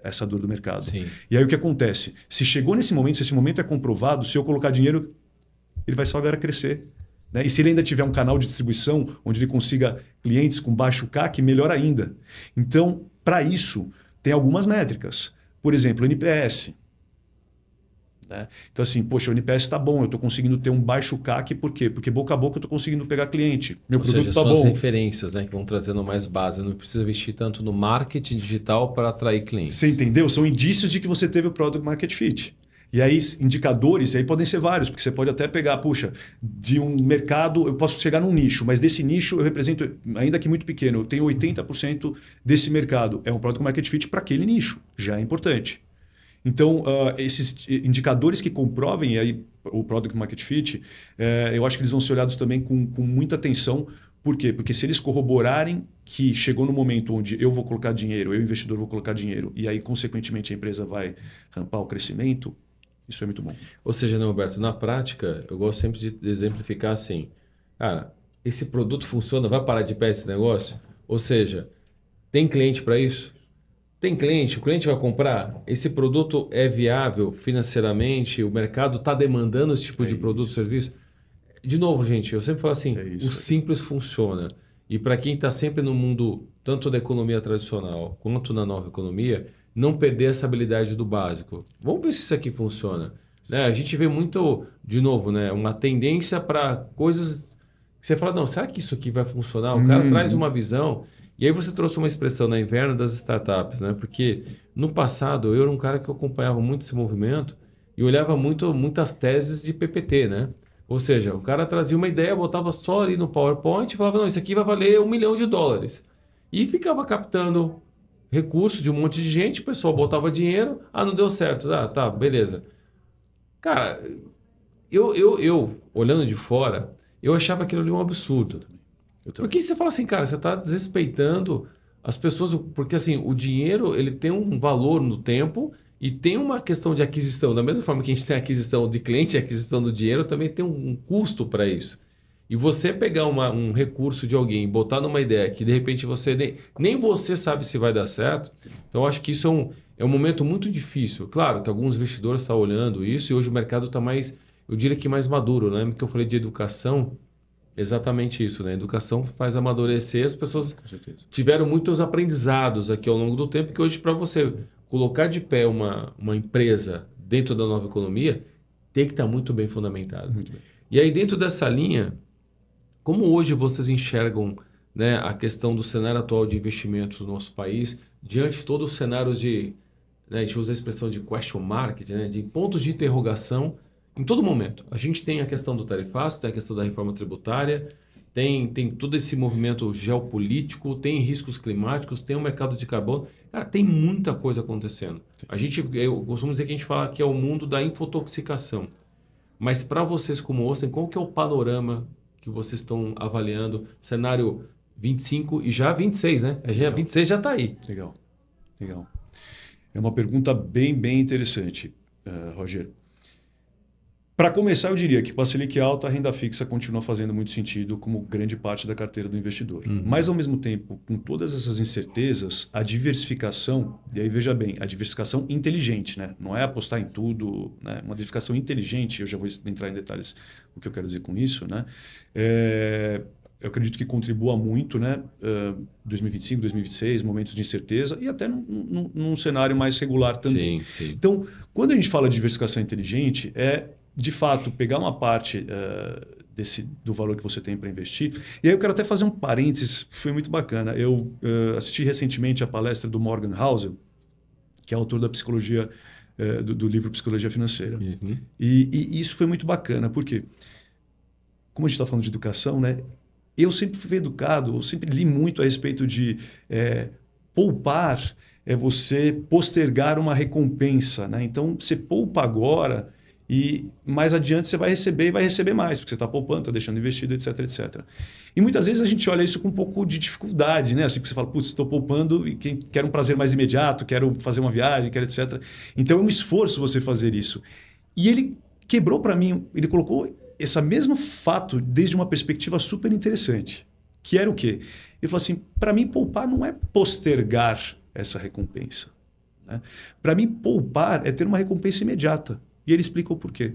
essa dor do mercado. Sim. E aí o que acontece? Se chegou nesse momento, se esse momento é comprovado, se eu colocar dinheiro, ele vai só agora crescer. Né? E se ele ainda tiver um canal de distribuição onde ele consiga clientes com baixo CAC, melhor ainda. Então, para isso... tem algumas métricas. Por exemplo, o NPS. Né? Então, assim, poxa, o NPS está bom, eu estou conseguindo ter um baixo CAC, por quê? Porque boca a boca eu estou conseguindo pegar cliente. Meu produto está bom. São as referências, né, que vão trazendo mais base. Não precisa investir tanto no marketing digital para atrair clientes. Você entendeu? São indícios de que você teve o Product Market Fit. E aí, indicadores, aí podem ser vários, porque você pode até pegar, puxa, de um mercado, eu posso chegar num nicho, mas desse nicho eu represento, ainda que muito pequeno, eu tenho 80% desse mercado. É um Product Market Fit para aquele nicho, já é importante. Então, esses indicadores que comprovem aí o Product Market Fit, eu acho que eles vão ser olhados também com muita atenção. Por quê? Porque se eles corroborarem que chegou no momento onde eu vou colocar dinheiro, eu, investidor, vou colocar dinheiro, e aí, consequentemente, a empresa vai rampar o crescimento, isso é muito bom. Ou seja, né, Roberto, na prática, eu gosto sempre de exemplificar assim, cara, esse produto funciona, vai parar de pé esse negócio? Ou seja, tem cliente para isso? Tem cliente, o cliente vai comprar? Esse produto é viável financeiramente? O mercado está demandando esse tipo de produto, serviço? De novo, gente, eu sempre falo assim, o simples funciona. E para quem está sempre no mundo, tanto da economia tradicional quanto na nova economia, não perder essa habilidade do básico. Vamos ver se isso aqui funciona. Né? A gente vê muito, de novo, né, uma tendência para coisas que você fala, não, será que isso aqui vai funcionar? O cara traz uma visão. E aí você trouxe uma expressão na inverno das startups, né? Porque no passado eu era um cara que acompanhava muito esse movimento e olhava muitas teses de PPT, né? Ou seja, o cara trazia uma ideia, botava só ali no PowerPoint e falava, não, isso aqui vai valer $1 milhão. E ficava captando recurso de um monte de gente, o pessoal botava dinheiro, não deu certo, tá, beleza. Cara, eu olhando de fora, eu achava aquilo ali um absurdo. Porque você fala assim, cara, você está desrespeitando as pessoas, porque assim, o dinheiro ele tem um valor no tempo e tem uma questão de aquisição. Da mesma forma que a gente tem a aquisição de cliente e a aquisição do dinheiro, também tem um custo para isso. E você pegar um recurso de alguém, botar numa ideia que de repente você nem você sabe se vai dar certo. Então eu acho que isso é um momento muito difícil. Claro que alguns investidores estão olhando isso e hoje o mercado está mais, eu diria que mais maduro. Lembra que eu falei de educação? Exatamente isso, né? A educação faz amadurecer. As pessoas tiveram muitos aprendizados aqui ao longo do tempo, que hoje para você colocar de pé uma empresa dentro da nova economia, tem que estar muito bem fundamentado. Muito bem. E aí dentro dessa linha, como hoje vocês enxergam, né, a questão do cenário atual de investimentos no nosso país, diante de todos os cenários de, né, a gente usa a expressão de question mark, né, de pontos de interrogação em todo momento. A gente tem a questão do tarifaço, tem a questão da reforma tributária, tem todo esse movimento geopolítico, tem riscos climáticos, tem o mercado de carbono. Cara, tem muita coisa acontecendo. Eu costumo dizer que a gente fala que é o mundo da infotoxicação. Mas para vocês como Ostem, qual que é o panorama que vocês estão avaliando? Cenário 25 e já 26, né? Já 26 já está aí. Legal. É uma pergunta bem interessante, Roger. Para começar, eu diria que com a Selic alta, a renda fixa continua fazendo muito sentido como grande parte da carteira do investidor. Mas, ao mesmo tempo, com todas essas incertezas, a diversificação, e aí veja bem, a diversificação inteligente, né? Não é apostar em tudo, né? Uma diversificação inteligente, eu já vou entrar em detalhes o que eu quero dizer com isso, né? Eu acredito que contribua muito, né? 2025, 2026, momentos de incerteza e até num cenário mais regular também. Sim. Então, quando a gente fala de diversificação inteligente, de fato, pegar uma parte do valor que você tem para investir. E aí eu quero até fazer um parênteses, que foi muito bacana. Eu assisti recentemente a palestra do Morgan Housel, que é autor da psicologia, do livro Psicologia Financeira. E isso foi muito bacana, porque, como a gente está falando de educação, né? Eu sempre fui educado, eu sempre li muito a respeito de poupar é você postergar uma recompensa, né? Então, você poupa agora e mais adiante você vai receber e vai receber mais, porque você está poupando, está deixando investido, etc, etc. E muitas vezes a gente olha isso com um pouco de dificuldade, né? Assim, porque você fala, putz, estou poupando e quero um prazer mais imediato, quero fazer uma viagem, quero etc. Então é um esforço você fazer isso. E ele quebrou para mim, ele colocou esse mesmo fato desde uma perspectiva super interessante, que era o quê? Ele falou assim, para mim poupar não é postergar essa recompensa, né? Para mim poupar é ter uma recompensa imediata. E ele explicou por quê.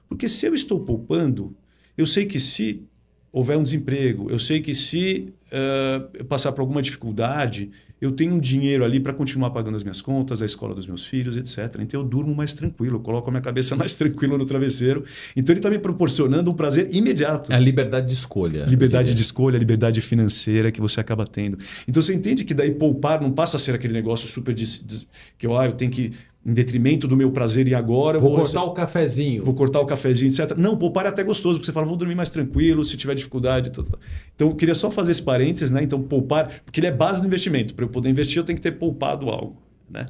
Porque se eu estou poupando, eu sei que se houver um desemprego, eu sei que se eu passar por alguma dificuldade, eu tenho um dinheiro ali para continuar pagando as minhas contas, a escola dos meus filhos, etc. Então eu durmo mais tranquilo, eu coloco a minha cabeça mais tranquila no travesseiro. Então ele está me proporcionando um prazer imediato. É a liberdade de escolha. Liberdade de escolha, liberdade financeira que você acaba tendo. Então você entende que daí poupar não passa a ser aquele negócio super que eu tenho que, em detrimento do meu prazer e agora... Vou cortar o cafezinho. Vou cortar o cafezinho, etc. Não, poupar é até gostoso, porque você fala, vou dormir mais tranquilo, se tiver dificuldade. Então, eu queria só fazer esse parênteses, né? Então, poupar, porque ele é base do investimento. Para eu poder investir, eu tenho que ter poupado algo, né?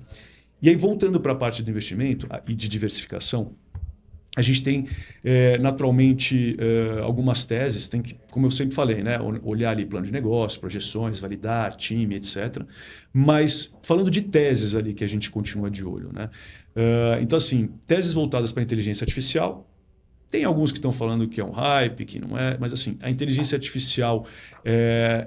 E aí, voltando para a parte do investimento e de diversificação, a gente tem, naturalmente, algumas teses, tem que, como eu sempre falei, né? Olhar ali plano de negócio, projeções, validar, time, etc. Mas falando de teses ali que a gente continua de olho, né? Então, assim, teses voltadas para a inteligência artificial, tem alguns que estão falando que é um hype, que não é, mas assim, a inteligência artificial,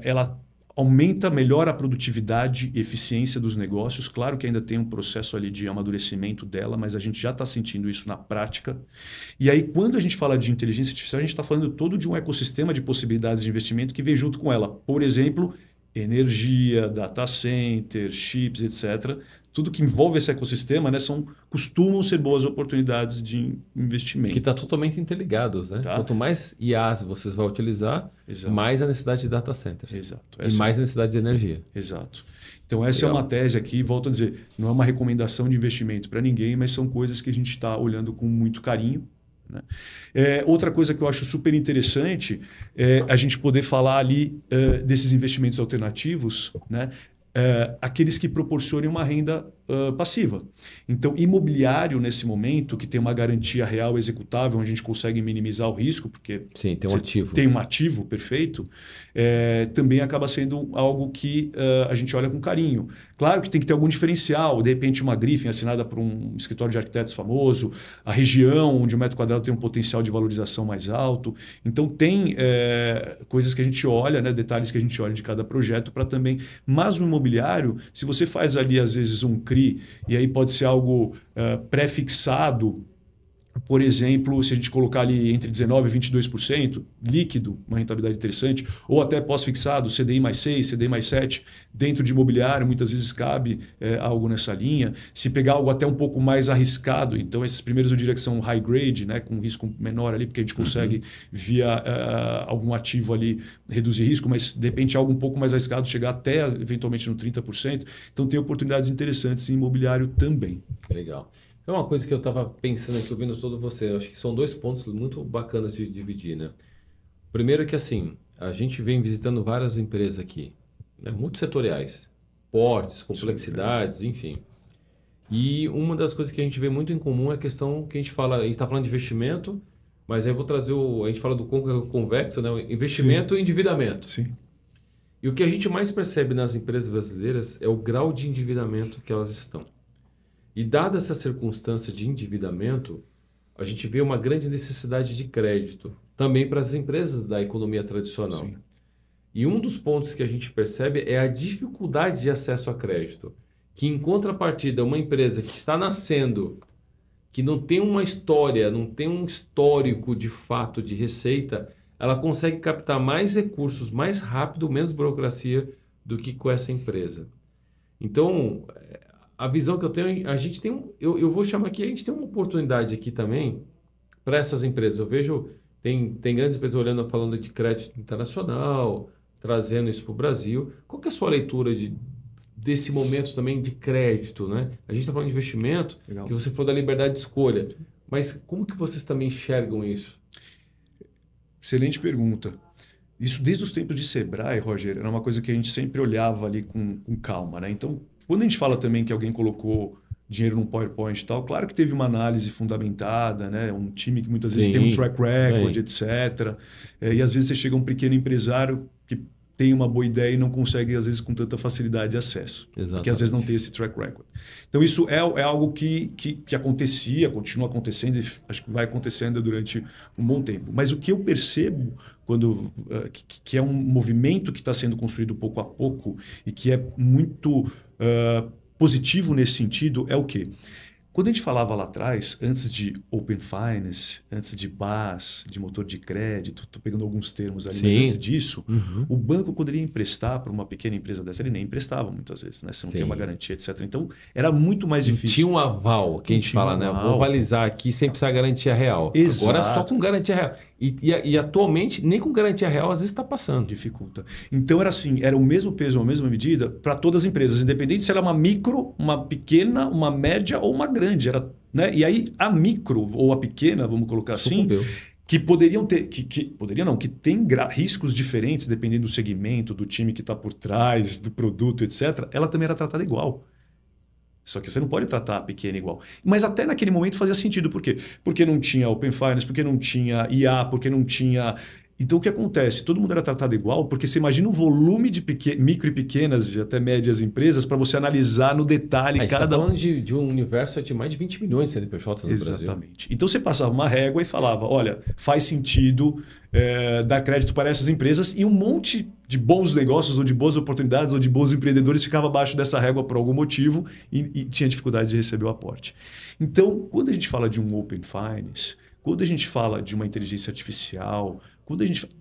ela aumenta, melhora a produtividade e eficiência dos negócios. Claro que ainda tem um processo ali de amadurecimento dela, mas a gente já está sentindo isso na prática. E aí, quando a gente fala de inteligência artificial, a gente está falando todo de um ecossistema de possibilidades de investimento que vem junto com ela. Por exemplo, energia, data center, chips, etc. Tudo que envolve esse ecossistema, né, costumam ser boas oportunidades de investimento. Que está totalmente interligados, né? Quanto mais IaaS vocês vão utilizar, mais a necessidade de data centers. Exato. E mais a necessidade de energia. Exato. Então essa é uma tese aqui, volto a dizer, não é uma recomendação de investimento para ninguém, mas são coisas que a gente está olhando com muito carinho, né? Outra coisa que eu acho super interessante é a gente poder falar ali desses investimentos alternativos, né? Aqueles que proporcionem uma renda passiva. Então, imobiliário, nesse momento, que tem uma garantia real executável, onde a gente consegue minimizar o risco, porque sim, tem um ativo. Tem um ativo perfeito, também acaba sendo algo que a gente olha com carinho. Claro que tem que ter algum diferencial, de repente uma Griffin assinada por um escritório de arquitetos famoso, a região onde o metro quadrado tem um potencial de valorização mais alto. Então, tem coisas que a gente olha, né, detalhes que a gente olha de cada projeto para também... Mas no imobiliário, se você faz ali, às vezes, um CRI, e aí pode ser algo pré-fixado, por exemplo, se a gente colocar ali entre 19% e 22%, líquido, uma rentabilidade interessante, ou até pós-fixado, CDI mais 6, CDI mais 7, dentro de imobiliário, muitas vezes cabe algo nessa linha. Se pegar algo até um pouco mais arriscado, então esses primeiros eu diria que são high grade, né, com risco menor ali, porque a gente consegue, via algum ativo ali, reduzir risco, mas de repente algo um pouco mais arriscado, chegar até eventualmente no 30%. Então tem oportunidades interessantes em imobiliário também. Legal. É uma coisa que eu estava pensando aqui, ouvindo todo você. Eu acho que são dois pontos muito bacanas de dividir, né? Primeiro é que, assim, a gente vem visitando várias empresas aqui, né, multissetoriais, portes, complexidades, enfim. E uma das coisas que a gente vê muito em comum é a questão que a gente está falando de investimento, mas aí eu vou trazer a gente fala do convexo, né, o investimento e endividamento. Sim. E o que a gente mais percebe nas empresas brasileiras é o grau de endividamento que elas estão. E dada essa circunstância de endividamento, a gente vê uma grande necessidade de crédito, também para as empresas da economia tradicional. Sim. E um dos pontos que a gente percebe é a dificuldade de acesso a crédito, que em contrapartida, uma empresa que está nascendo, que não tem uma história, não tem um histórico de fato de receita, ela consegue captar mais recursos mais rápido, menos burocracia do que com essa empresa. Então, a visão que eu tenho, a gente tem eu vou chamar aqui, a gente tem uma oportunidade aqui também para essas empresas. Eu vejo, tem grandes empresas olhando, falando de crédito internacional, trazendo isso para o Brasil. Qual que é a sua leitura desse momento também de crédito, né? A gente está falando de investimento, Legal. que você for da liberdade de escolha, mas como que vocês também enxergam isso? Excelente pergunta. Isso desde os tempos de Sebrae, Roger, era uma coisa que a gente sempre olhava ali com calma, né? Então, quando a gente fala também que alguém colocou dinheiro num PowerPoint e tal, claro que teve uma análise fundamentada, né? Um time que muitas vezes tem um track record, etc. E às vezes você chega a um pequeno empresário que tem uma boa ideia e não consegue, às vezes, com tanta facilidade de acesso. Exatamente. Porque às vezes não tem esse track record. Então, isso é algo que acontecia, continua acontecendo e acho que vai acontecendo durante um bom tempo. Mas o que eu percebo que é um movimento que está sendo construído pouco a pouco e que é muito positivo nesse sentido é o quê? Quando a gente falava lá atrás, antes de Open Finance, antes de BaaS, de motor de crédito, estou pegando alguns termos ali, mas antes disso, o banco, quando ele ia emprestar para uma pequena empresa dessa, ele nem emprestava muitas vezes, né? Você não tem uma garantia, etc. Então, era muito mais difícil. Tinha um aval, que a gente fala, né? Vou avalizar aqui sem precisar garantia real. Exato. Agora é só com garantia real. E atualmente, nem com garantia real, às vezes está passando. Dificulta. Então, era assim, era o mesmo peso, a mesma medida para todas as empresas, independente se ela é uma micro, uma pequena, uma média ou uma grande. Era, né? E aí, a micro ou a pequena, vamos colocar assim, que poderiam ter, que tem riscos diferentes, dependendo do segmento, do time que está por trás, do produto, etc., ela também era tratada igual. Só que você não pode tratar a pequena igual. Mas até naquele momento fazia sentido. Por quê? Porque não tinha Open Finance, porque não tinha IA, porque não tinha... Então, o que acontece? Todo mundo era tratado igual, porque você imagina o volume de micro e pequenas e até médias empresas para você analisar no detalhe cada... A gente está falando de um universo de mais de 20 milhões de CNPJs no Brasil. Exatamente. Então, você passava uma régua e falava, olha, faz sentido dar crédito para essas empresas e um monte de bons negócios ou de boas oportunidades ou de bons empreendedores ficava abaixo dessa régua por algum motivo e tinha dificuldade de receber o aporte. Então, quando a gente fala de um Open Finance, quando a gente fala de uma inteligência artificial...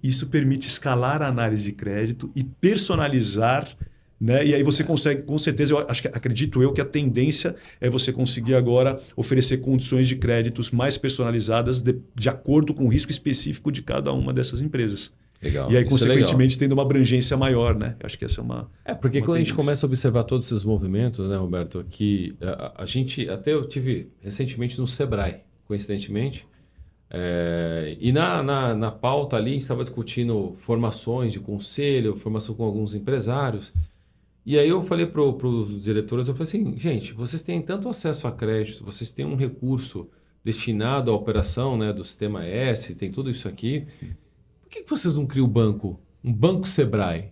Isso permite escalar a análise de crédito e personalizar, né? E aí você consegue, com certeza, acredito eu que a tendência é você conseguir agora oferecer condições de créditos mais personalizadas de acordo com o risco específico de cada uma dessas empresas. Legal. E aí, consequentemente, tendo uma abrangência maior, né? Acho que essa é uma... porque quando a gente começa a observar todos esses movimentos, né, Roberto, que a gente... Até eu tive recentemente no Sebrae, coincidentemente, e na pauta ali, a gente estava discutindo formações de conselho, formação com alguns empresários. E aí eu falei para os diretores, eu falei assim, gente, vocês têm tanto acesso a crédito, vocês têm um recurso destinado à operação, né, do sistema S, tem tudo isso aqui. Por que vocês não criam um banco Sebrae?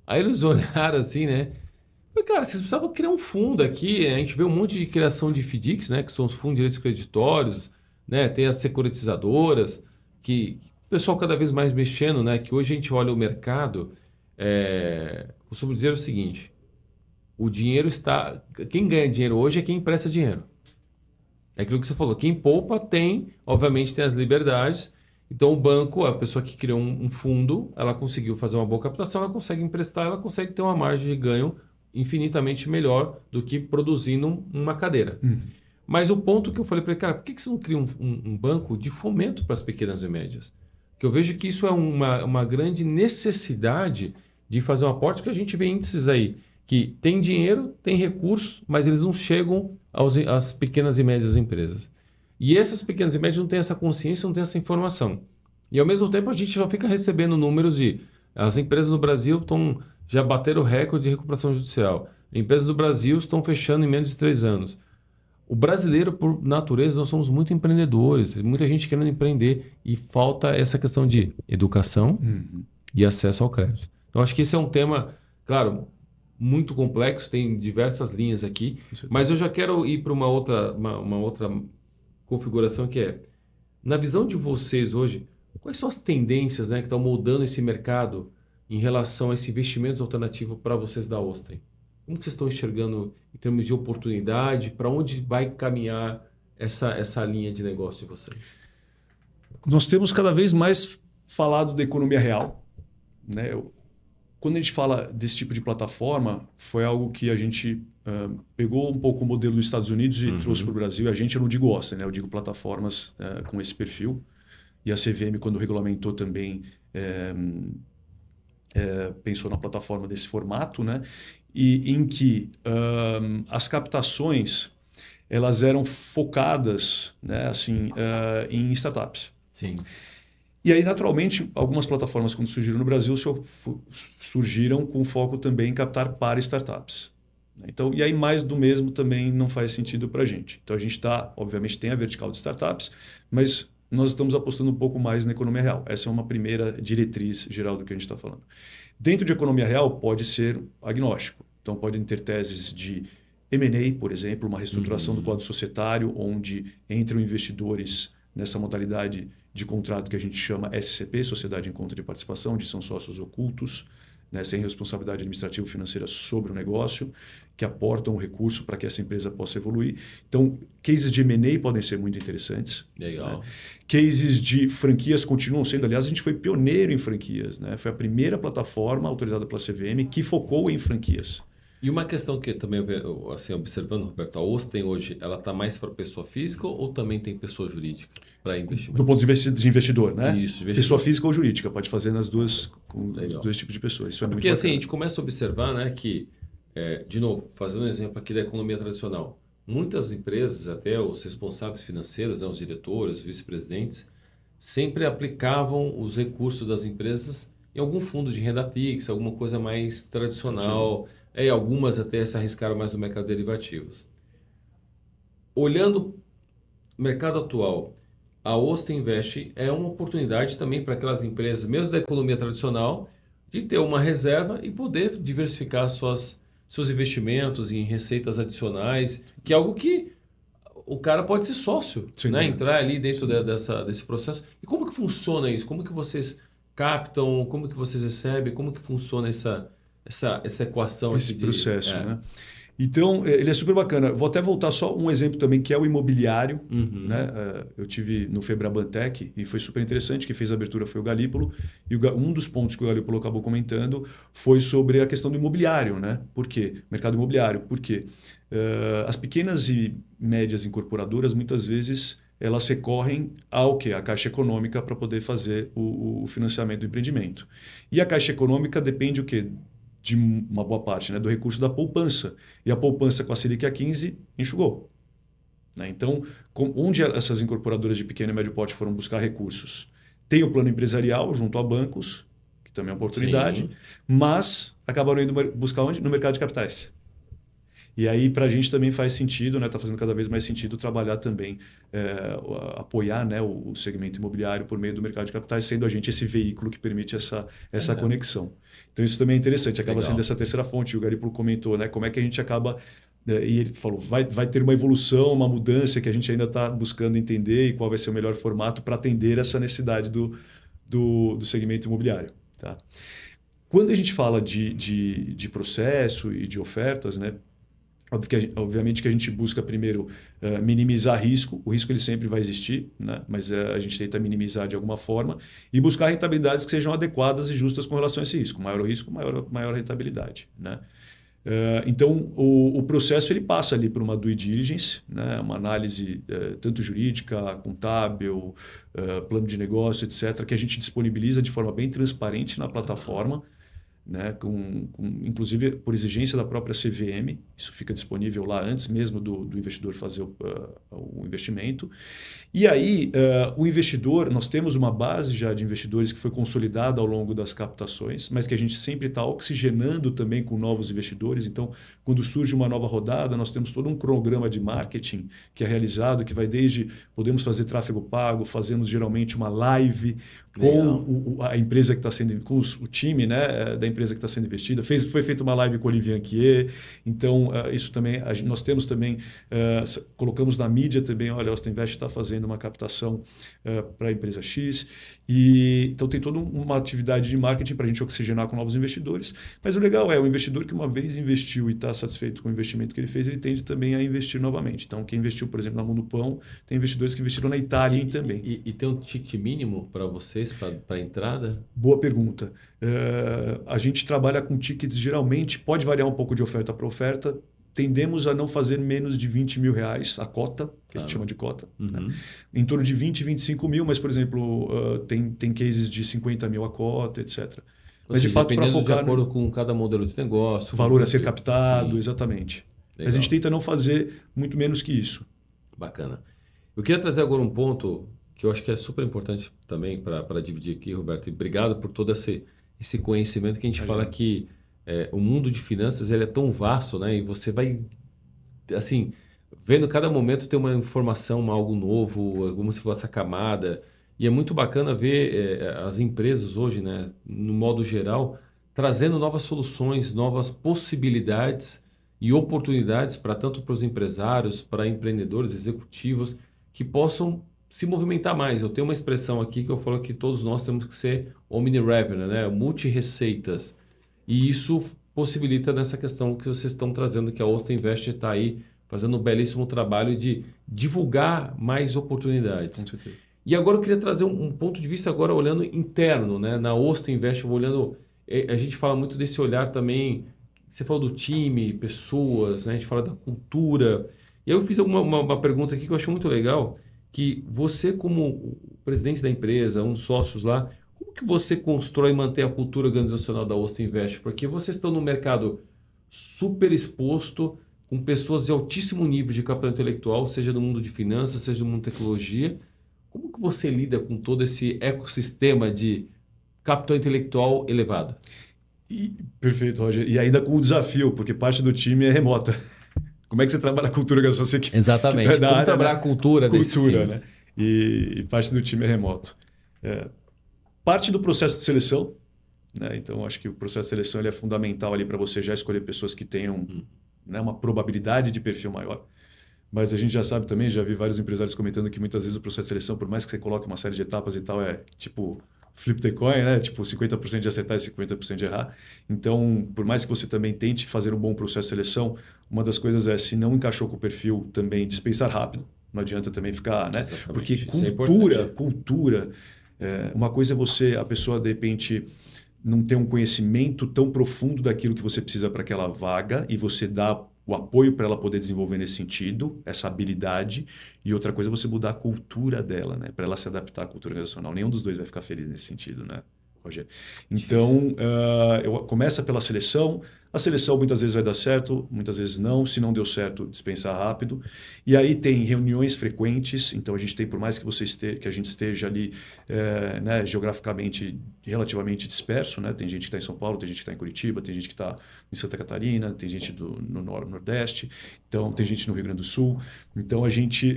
Aí eles olharam assim, né? Eu falei, cara, vocês precisavam criar um fundo aqui. A gente vê um monte de criação de FDICs, né, que são os fundos de direitos creditórios, né? Tem as securitizadoras, que o pessoal cada vez mais mexendo, né? Que hoje a gente olha o mercado, costumo dizer o seguinte, o dinheiro está... Quem ganha dinheiro hoje é quem empresta dinheiro. É aquilo que você falou, quem poupa obviamente tem as liberdades, então o banco, a pessoa que criou um fundo, ela conseguiu fazer uma boa captação, ela consegue emprestar, ela consegue ter uma margem de ganho infinitamente melhor do que produzindo uma cadeira. Mas o ponto que eu falei para ele, cara, por que você não cria um banco de fomento para as pequenas e médias? Porque eu vejo que isso é uma grande necessidade de fazer um aporte, porque a gente vê índices aí que tem dinheiro, tem recursos, mas eles não chegam às pequenas e médias empresas. E essas pequenas e médias não têm essa consciência, não têm essa informação. E ao mesmo tempo a gente já fica recebendo números de... As empresas no Brasil já bateram o recorde de recuperação judicial. Empresas do Brasil estão fechando em menos de 3 anos. O brasileiro, por natureza, nós somos muito empreendedores, muita gente querendo empreender e falta essa questão de educação e acesso ao crédito. Então, acho que esse é um tema, claro, muito complexo, tem diversas linhas aqui, mas eu já quero ir para uma outra configuração que é, na visão de vocês hoje, quais são as tendências, né, que estão moldando esse mercado em relação a esses investimentos alternativos para vocês da Osten? Como que vocês estão enxergando em termos de oportunidade? Para onde vai caminhar essa linha de negócio de vocês? Nós temos cada vez mais falado da economia real, né? Quando a gente fala desse tipo de plataforma, foi algo que a gente pegou um pouco o modelo dos Estados Unidos e trouxe para o Brasil. A gente, eu não digo Osten, né? Eu digo plataformas com esse perfil. E a CVM, quando regulamentou também, pensou na plataforma desse formato, né? E em que as captações elas eram focadas, né, assim, em startups. Sim. E aí, naturalmente, algumas plataformas, quando surgiram no Brasil, surgiram com foco também em captar para startups. Então, e aí, mais do mesmo também não faz sentido para a gente. Então, a gente está, obviamente, tem a vertical de startups, mas nós estamos apostando um pouco mais na economia real. Essa é uma primeira diretriz geral do que a gente está falando. Dentro de economia real, pode ser agnóstico. Então, podem ter teses de M&A, por exemplo, uma reestruturação do quadro societário, onde entram investidores nessa modalidade de contrato que a gente chama SCP, Sociedade em Conta de Participação, onde são sócios ocultos, né, sem responsabilidade administrativa ou financeira sobre o negócio, que aportam o recurso para que essa empresa possa evoluir. Então, cases de M&A podem ser muito interessantes. Legal. Né? Cases de franquias continuam sendo, aliás, a gente foi pioneiro em franquias. Né? Foi a primeira plataforma autorizada pela CVM que focou em franquias. E uma questão que também, assim, observando, Roberto, a Osten hoje, ela está mais para pessoa física ou também tem pessoa jurídica para investimento? Do ponto de investidor, né? Isso, investidor. Pessoa física ou jurídica, pode fazer nas duas, com os dois tipos de pessoas. Isso é muito Porque assim, a bacana. gente começa a observar, né, que, de novo, fazendo um exemplo aqui da economia tradicional, muitas empresas, até os responsáveis financeiros, né, os diretores, os vice-presidentes, sempre aplicavam os recursos das empresas em algum fundo de renda fixa, alguma coisa mais tradicional. E algumas até se arriscaram mais no mercado de derivativos. Olhando o mercado atual, a Osten Invest é uma oportunidade também para aquelas empresas, mesmo da economia tradicional, de ter uma reserva e poder diversificar seus investimentos em receitas adicionais, que é algo que o cara pode ser sócio, né? Entrar ali dentro desse processo. E como que funciona isso? Como que vocês captam? Como que vocês recebem? Como que funciona essa equação? Esse processo, né? Então, ele é super bacana. Vou até voltar só um exemplo também, que é o imobiliário. Né? Eu tive no Febrabantec e foi super interessante. Quem fez a abertura foi o Galípolo. E um dos pontos que o Galípolo acabou comentando foi sobre a questão do imobiliário. Né? Por quê? Mercado imobiliário. Por quê? As pequenas e médias incorporadoras, muitas vezes, elas recorrem ao quê? A Caixa Econômica para poder fazer o financiamento do empreendimento. E a Caixa Econômica depende o quê? De uma boa parte, né, do recurso da poupança. E a poupança com a Selic a 15 enxugou. Né? Então, onde essas incorporadoras de pequeno e médio porte foram buscar recursos? Tem o plano empresarial junto a bancos, que também é uma oportunidade, sim, mas acabaram indo buscar onde? No mercado de capitais. E aí, para a gente também faz sentido, está fazendo cada vez mais sentido trabalhar também, apoiar, né, o segmento imobiliário por meio do mercado de capitais, sendo a gente esse veículo que permite essa conexão. Então, isso também é interessante, acaba sendo essa terceira fonte. O Galípolo comentou, né, como é que a gente acaba... E ele falou, vai ter uma evolução, uma mudança que a gente ainda está buscando entender e qual vai ser o melhor formato para atender essa necessidade do segmento imobiliário. Tá? Quando a gente fala de processo e de ofertas, né, obviamente que a gente busca primeiro minimizar risco. O risco ele sempre vai existir, né? Mas a gente tenta minimizar de alguma forma e buscar rentabilidades que sejam adequadas e justas com relação a esse risco. Maior o risco, maior a rentabilidade. Né? Então, o processo ele passa ali por uma due diligence, né? Uma análise tanto jurídica, contábil, plano de negócio, etc., que a gente disponibiliza de forma bem transparente na plataforma. né, inclusive por exigência da própria CVM, isso fica disponível lá antes mesmo do investidor fazer o investimento. E aí, o investidor, nós temos uma base já de investidores que foi consolidada ao longo das captações, mas que a gente sempre está oxigenando também com novos investidores. Então, quando surge uma nova rodada, nós temos todo um cronograma de marketing que é realizado, que vai desde, podemos fazer tráfego pago, fazemos geralmente uma live com a empresa que está sendo, com o time, né, da empresa que está sendo investida. Foi feita uma live com o Olivier Anquier. Então, isso também, nós temos também, colocamos na mídia também, olha, a Austin Invest está fazendo uma captação para a empresa X. Então, tem toda uma atividade de marketing para a gente oxigenar com novos investidores. Mas o legal é, o investidor que uma vez investiu e está satisfeito com o investimento que ele fez, ele tende também a investir novamente. Então, quem investiu, por exemplo, na Mundo Pão, tem investidores que investiram na Itália também. E tem um ticket mínimo para vocês, para a entrada? Boa pergunta. A gente trabalha com tickets, geralmente, pode variar um pouco de oferta para oferta. Tendemos a não fazer menos de 20 mil reais a cota, que a gente chama de cota. Né? Em torno de 20, 25 mil, mas, por exemplo, tem cases de 50 mil a cota, etc. Mas, de fato, para focar... de acordo com cada modelo de negócio. O valor a ser captado, sim. Exatamente. Legal. Mas a gente tenta não fazer muito menos que isso. Bacana. Eu queria trazer agora um ponto que eu acho que é super importante também para dividir aqui, Roberto. E obrigado por todo esse conhecimento que a gente fala que o mundo de finanças ele é tão vasto, né? E você vai, assim, vendo cada momento tem uma informação, algo novo, como você falou, essa camada. E é muito bacana ver as empresas hoje, né, no modo geral, trazendo novas soluções, novas possibilidades e oportunidades para tanto para os empresários, para empreendedores, executivos, que possam se movimentar mais. Eu tenho uma expressão aqui que eu falo que todos nós temos que ser omni-revenue, né? Multi-receitas. E isso possibilita nessa questão que vocês estão trazendo, que a Austin Invest está aí fazendo um belíssimo trabalho de divulgar mais oportunidades. Com certeza. E agora eu queria trazer um ponto de vista agora olhando interno, né? Na Austin Invest, olhando, a gente fala muito desse olhar também, você falou do time, pessoas, né? A gente fala da cultura. E eu fiz uma pergunta aqui que eu achei muito legal, que você como presidente da empresa, um dos sócios lá, como que você constrói e mantém a cultura organizacional da Austin Invest? Porque vocês estão no mercado super exposto, com pessoas de altíssimo nível de capital intelectual, seja no mundo de finanças, seja no mundo de tecnologia. Como que você lida com todo esse ecossistema de capital intelectual elevado? Perfeito, Roger. E ainda com o desafio, porque parte do time é remota. Como é que você trabalha a cultura que você quer? Exatamente. Como área, trabalhar né? a cultura desses times. Né? E parte do time é remoto. Parte do processo de seleção, né? Então acho que o processo de seleção ele é fundamental ali para você já escolher pessoas que tenham né, uma probabilidade de perfil maior. Mas a gente já sabe também, já vi vários empresários comentando que muitas vezes o processo de seleção, por mais que você coloque uma série de etapas e tal, é tipo flip the coin, né? Tipo 50% de acertar e 50% de errar. Então, por mais que você também tente fazer um bom processo de seleção, uma das coisas é, se não encaixou com o perfil, também dispensar rápido. Não adianta também ficar, né? Exatamente. Porque Isso cultura, uma coisa é a pessoa de repente não ter um conhecimento tão profundo daquilo que você precisa para aquela vaga e você dá o apoio para ela poder desenvolver nesse sentido, essa habilidade. E outra coisa é você mudar a cultura dela, né? Para ela se adaptar à cultura organizacional. Nenhum dos dois vai ficar feliz nesse sentido, né, Roger? Então, começa pela seleção. A seleção muitas vezes vai dar certo, muitas vezes não. Se não deu certo, dispensar rápido. E aí tem reuniões frequentes. Então, a gente tem, por mais que a gente esteja ali né, geograficamente relativamente disperso, né? Tem gente que está em São Paulo, tem gente que está em Curitiba, tem gente que está em Santa Catarina, tem gente no Nordeste, então tem gente no Rio Grande do Sul. Então, a gente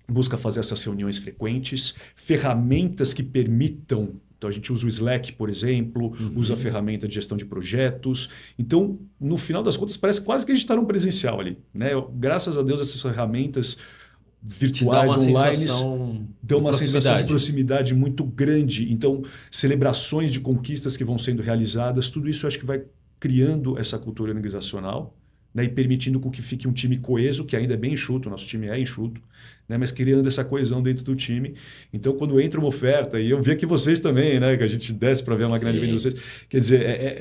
busca fazer essas reuniões frequentes, ferramentas que permitam. Então, a gente usa o Slack, por exemplo, usa a ferramenta de gestão de projetos. Então, no final das contas, parece quase que a gente está num presencial ali. Né? Graças a Deus, essas ferramentas virtuais, online, dão uma sensação de proximidade muito grande. Então, celebrações de conquistas que vão sendo realizadas, tudo isso eu acho que vai criando essa cultura organizacional, né, e permitindo com que fique um time coeso, que ainda é bem enxuto, nosso time é enxuto, né, mas criando essa coesão dentro do time. Então, quando entra uma oferta, e eu vi aqui vocês também, né, que a gente desce para ver uma grande vida de vocês, quer dizer,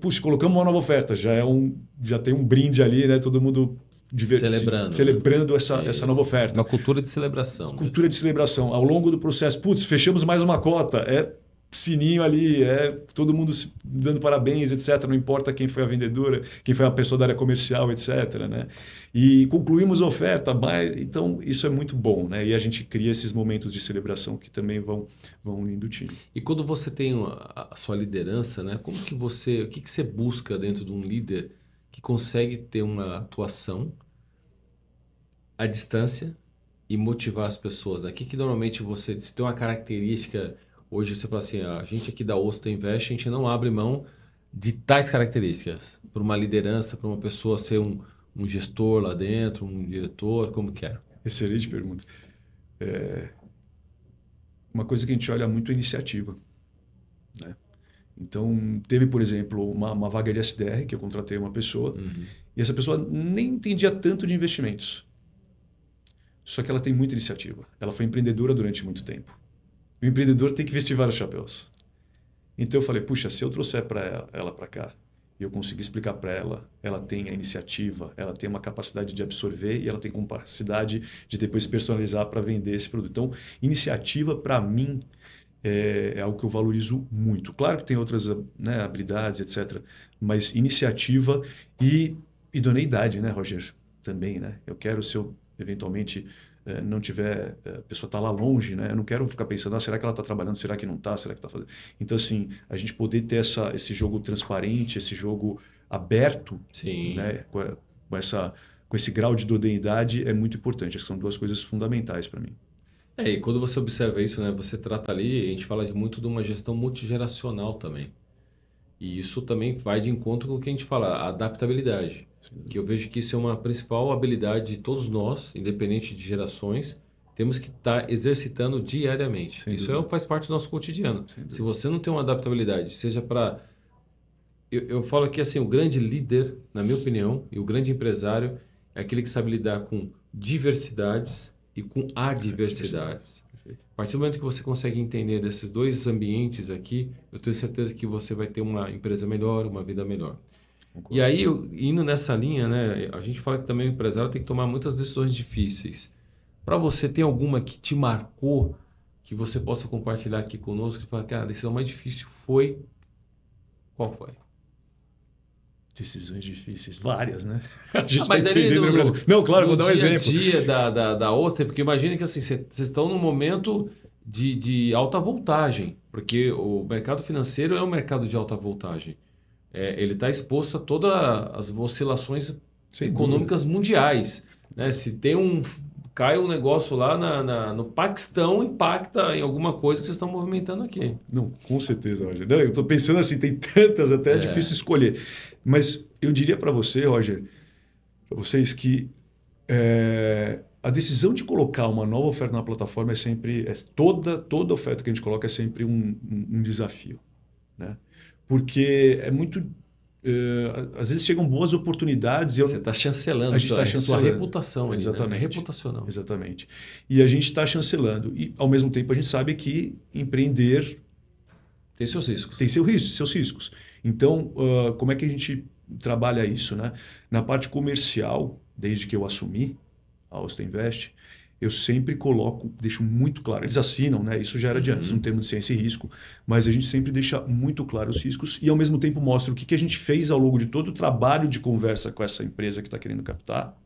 puxa, colocamos uma nova oferta, já tem um brinde ali, né, todo mundo celebrando essa nova oferta. Uma cultura de celebração. Cultura de celebração. Ao longo do processo, fechamos mais uma cota. sininho ali, todo mundo dando parabéns, etc. Não importa quem foi a vendedora, quem foi a pessoa da área comercial, etc. Né? E concluímos a oferta, mas então isso é muito bom, né? E a gente cria esses momentos de celebração que também vão unindo o time. E quando você tem a sua liderança, né? Como que o que você busca dentro de um líder que consegue ter uma atuação à distância e motivar as pessoas, né? O que normalmente se tem uma característica. Hoje você fala assim, a gente aqui da Osta Invest, a gente não abre mão de tais características. Para uma liderança, para uma pessoa ser um gestor lá dentro, um diretor, como que é? Excelente pergunta. Uma coisa que a gente olha muito é a iniciativa. Né? Então, teve, por exemplo, uma vaga de SDR, que eu contratei uma pessoa, e essa pessoa nem entendia tanto de investimentos. Só que ela tem muita iniciativa. Ela foi empreendedora durante muito tempo. O empreendedor tem que vestir vários chapéus. Então eu falei, puxa, se eu trouxer ela para cá e eu conseguir explicar para ela, ela tem a iniciativa, ela tem uma capacidade de absorver e ela tem capacidade de depois personalizar para vender esse produto. Então, iniciativa para mim é algo que eu valorizo muito. Claro que tem outras, né, habilidades, etc. Mas iniciativa e idoneidade, né, Roger? Também, né? Eu quero, se eu eventualmente não tiver, a pessoa está lá longe, né? Eu não quero ficar pensando, será que ela está trabalhando, será que não está, será que está fazendo? Então, assim, a gente poder ter esse jogo transparente, esse jogo aberto, né? Com esse grau de idoneidade é muito importante. Essas são duas coisas fundamentais para mim. E quando você observa isso, né? Você trata ali, a gente fala muito de uma gestão multigeracional também. E isso também vai de encontro com o que a gente fala, a adaptabilidade. Que eu vejo que isso é uma principal habilidade de todos nós, independente de gerações, temos que estar exercitando diariamente. Isso faz parte do nosso cotidiano. Se você não tem uma adaptabilidade, seja para... Eu falo que assim, o grande líder, na minha opinião, e o grande empresário é aquele que sabe lidar com diversidades e com adversidades. A partir do momento que você consegue entender desses dois ambientes aqui, eu tenho certeza que você vai ter uma empresa melhor, uma vida melhor. Concordo. E aí, indo nessa linha, né, a gente fala que também o empresário tem que tomar muitas decisões difíceis. Para você, tem alguma que te marcou, que você possa compartilhar aqui conosco, e falar, cara, a decisão mais difícil foi... Qual foi? Decisões difíceis, várias, né? A gente mas ali não, claro, vou dar um exemplo. No dia da Oster, porque imagina que assim, vocês estão num momento de alta voltagem, porque o mercado financeiro é um mercado de alta voltagem. Ele está exposto a todas as oscilações econômicas mundiais. Né? Se cai um negócio lá no Paquistão, impacta em alguma coisa que vocês estão movimentando aqui. Não, com certeza, Roger. Não, eu estou pensando assim, tem tantas, até é difícil escolher. Mas eu diria para você, Roger, para vocês que a decisão de colocar uma nova oferta na plataforma toda oferta que a gente coloca é sempre um desafio. Né? Porque é muito... às vezes chegam boas oportunidades. Você está chancelando. A gente está chancelando. Sua reputação. Exatamente. Ali, né? É reputacional. Exatamente. E a gente está chancelando. E, ao mesmo tempo, a gente sabe que empreender... Tem seus riscos. Tem seus riscos. Então, como é que a gente trabalha isso? Né? Na parte comercial, desde que eu assumi a Osta Invest, eu sempre deixo muito claro, eles assinam, né? Isso já era de antes, um termo de ciência e risco, mas a gente sempre deixa muito claro os riscos e ao mesmo tempo mostra o que a gente fez ao longo de todo o trabalho de conversa com essa empresa que está querendo captar,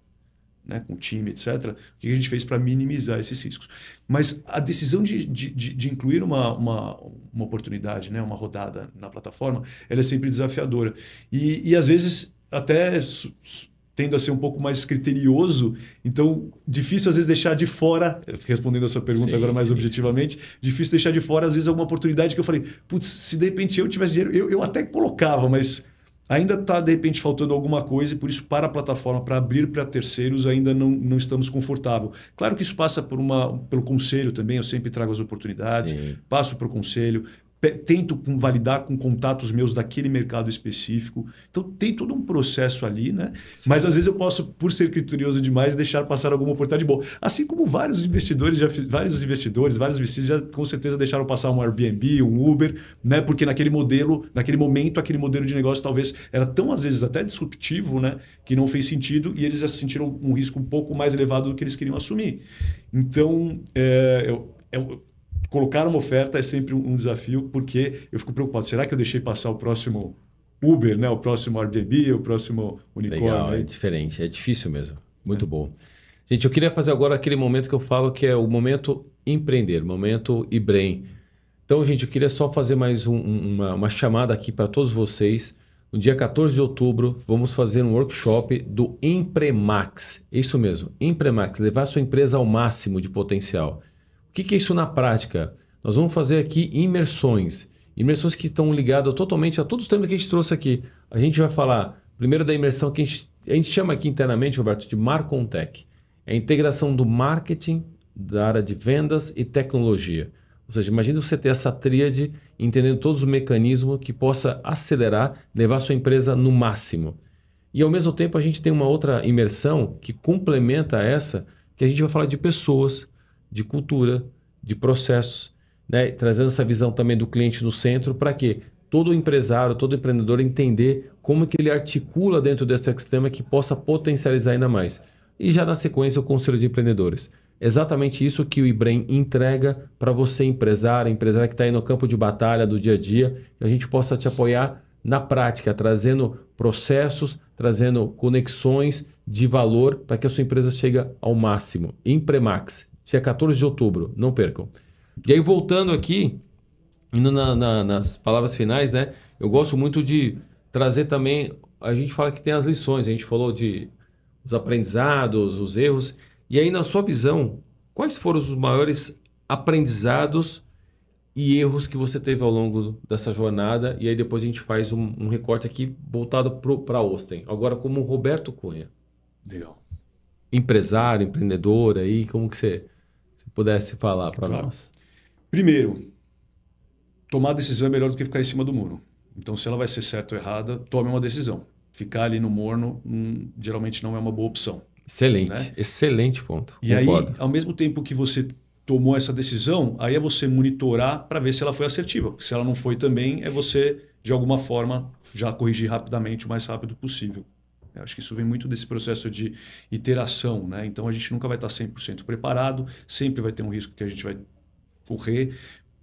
né? Com o time, etc. O que a gente fez para minimizar esses riscos. Mas a decisão de incluir uma oportunidade, né? Uma rodada na plataforma, ela é sempre desafiadora. E às vezes até... tendo a ser um pouco mais criterioso, então difícil às vezes deixar de fora, respondendo a sua pergunta agora mais objetivamente, difícil deixar de fora às vezes alguma oportunidade que eu falei, putz, se de repente eu tivesse dinheiro, eu até colocava, mas ainda está de repente faltando alguma coisa e por isso para a plataforma, para abrir para terceiros, ainda não estamos confortáveis. Claro que isso passa pelo conselho também, eu sempre trago as oportunidades, passo para o conselho, tento validar com contatos meus daquele mercado específico. Então, tem todo um processo ali, né? Sim. Mas, às vezes, eu posso, por ser criterioso demais, deixar passar alguma oportunidade boa. Assim como vários VCs já com certeza deixaram passar um Airbnb, um Uber, né? Porque naquele momento, aquele modelo de negócio talvez era tão, às vezes, até disruptivo, né? Que não fez sentido e eles já sentiram um risco um pouco mais elevado do que eles queriam assumir. Então, colocar uma oferta é sempre um desafio, porque eu fico preocupado. Será que eu deixei passar o próximo Uber, né? O próximo Airbnb, o próximo unicórnio? Legal, é diferente, é difícil mesmo. Muito bom. Gente, eu queria fazer agora aquele momento que eu falo que é o momento empreender, momento Ibrem. Então, gente, eu queria só fazer mais uma chamada aqui para todos vocês. No dia 14 de outubro, vamos fazer um workshop do Empremax. Isso mesmo, Empremax, levar a sua empresa ao máximo de potencial. O que é isso na prática? Nós vamos fazer aqui imersões. Imersões que estão ligadas totalmente a todos os temas que a gente trouxe aqui. A gente vai falar primeiro da imersão que a gente chama aqui internamente, Roberto, de Marcontech. É a integração do marketing, da área de vendas e tecnologia. Ou seja, imagine você ter essa tríade, entendendo todos os mecanismos que possa acelerar, levar a sua empresa no máximo. E ao mesmo tempo a gente tem uma outra imersão que complementa essa, que a gente vai falar de pessoas, de cultura, de processos, né? Trazendo essa visão também do cliente no centro, para que todo empresário, todo empreendedor entender como que ele articula dentro desse ecossistema que possa potencializar ainda mais. E já na sequência o Conselho de Empreendedores. Exatamente isso que o Ibrem entrega para você, empresário que está aí no campo de batalha do dia a dia, que a gente possa te apoiar na prática, trazendo processos, trazendo conexões de valor para que a sua empresa chegue ao máximo. Empremax, dia 14 de outubro, não percam. E aí, voltando aqui, indo nas palavras finais, né? Eu gosto muito de trazer também, a gente fala que tem as lições, a gente falou de os aprendizados, os erros. E aí, na sua visão, quais foram os maiores aprendizados e erros que você teve ao longo dessa jornada? E aí depois a gente faz um recorte aqui voltado para a Osten. Agora, como Roberto Cunha. Legal. Empresário, empreendedor, aí, como que você pudesse falar para nós? Primeiro, tomar decisão é melhor do que ficar em cima do muro. Então, se ela vai ser certa ou errada, tome uma decisão. Ficar ali no morno, geralmente não é uma boa opção. Excelente, né? Excelente ponto. E concordo. Aí, ao mesmo tempo que você tomou essa decisão, aí é você monitorar para ver se ela foi assertiva. Porque se ela não foi também, é você, de alguma forma, já corrigir rapidamente, o mais rápido possível. Eu acho que isso vem muito desse processo de iteração, né? Então, a gente nunca vai estar 100% preparado, sempre vai ter um risco que a gente vai correr,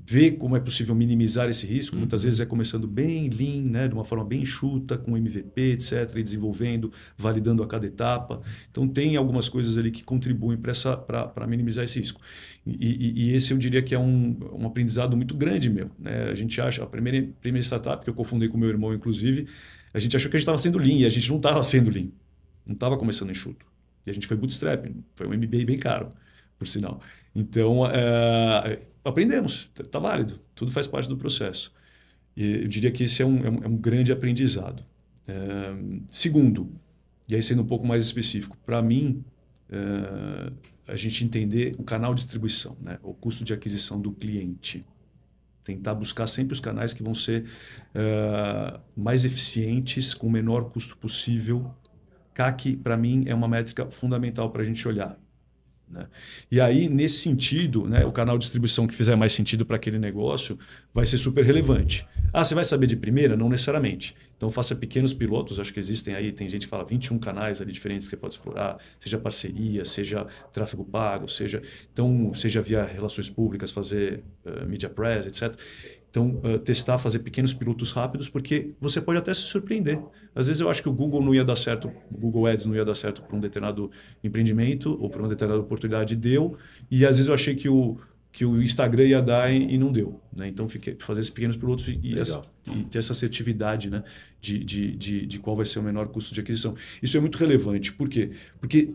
ver como é possível minimizar esse risco. Muitas vezes é começando bem lean, né? De uma forma bem enxuta, com MVP, etc., e desenvolvendo, validando a cada etapa. Então, tem algumas coisas ali que contribuem para minimizar esse risco. E esse eu diria que é um aprendizado muito grande meu, né? A gente acha, a primeira startup que eu cofundei com meu irmão, inclusive, a gente achou que a gente estava sendo lean, e a gente não estava sendo lean. Não estava começando enxuto. E a gente foi bootstrap, foi um MBA bem caro, por sinal. Então, aprendemos, está válido, tudo faz parte do processo. E eu diria que esse é um grande aprendizado. Segundo, e aí sendo um pouco mais específico, para mim, a gente entender o canal de distribuição, né? O custo de aquisição do cliente. Tentar buscar sempre os canais que vão ser mais eficientes, com o menor custo possível. CAC, para mim, é uma métrica fundamental para a gente olhar. Né? E aí, nesse sentido, né, o canal de distribuição que fizer mais sentido para aquele negócio vai ser super relevante. Ah, você vai saber de primeira? Não necessariamente. Então, faça pequenos pilotos. Acho que existem aí, tem gente que fala 21 canais ali diferentes que você pode explorar, seja parceria, seja tráfego pago, seja via relações públicas, fazer media press, etc. Então, testar, fazer pequenos pilotos rápidos, porque você pode até se surpreender. Às vezes eu acho que o Google não ia dar certo, o Google Ads não ia dar certo para um determinado empreendimento ou para uma determinada oportunidade, deu. E às vezes eu achei que o Instagram ia dar e não deu. Né? Então, fazer esses pequenos pilotos e ter essa assertividade, né? de qual vai ser o menor custo de aquisição. Isso é muito relevante. Por quê? Porque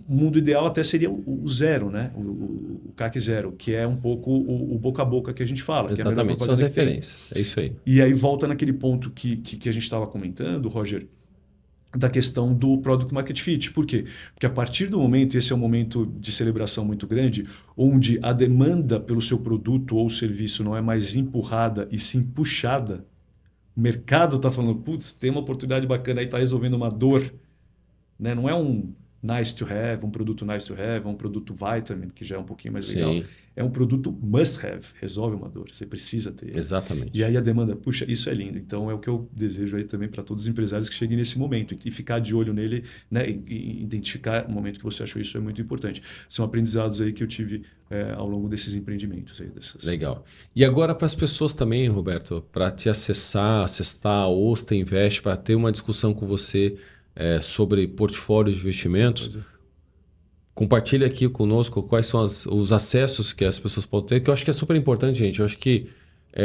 o mundo ideal até seria o zero, né? O CAC zero, que é um pouco o boca a boca que a gente fala. Exatamente, que é são as referências. É isso aí. E aí volta naquele ponto que a gente estava comentando, Roger, da questão do Product Market Fit. Por quê? Porque a partir do momento, e esse é um momento de celebração muito grande, onde a demanda pelo seu produto ou serviço não é mais empurrada e sim puxada, o mercado está falando, putz, tem uma oportunidade bacana aí, está resolvendo uma dor. Né? Não é nice to have, um produto nice to have, um produto vitamin, que já é um pouquinho mais legal. Sim. É um produto must have, resolve uma dor, você precisa ter. Exatamente. E aí a demanda, puxa, isso é lindo. Então é o que eu desejo aí também para todos os empresários que cheguem nesse momento e ficar de olho nele, né? E identificar o momento que você achou isso é muito importante. São aprendizados aí que eu tive ao longo desses empreendimentos. Aí, Legal. E agora para as pessoas também, Roberto, para te acessar a Osta Invest, para ter uma discussão com você sobre portfólio de investimentos, compartilha aqui conosco quais são os acessos que as pessoas podem ter, que eu acho que é super importante, gente. Eu acho que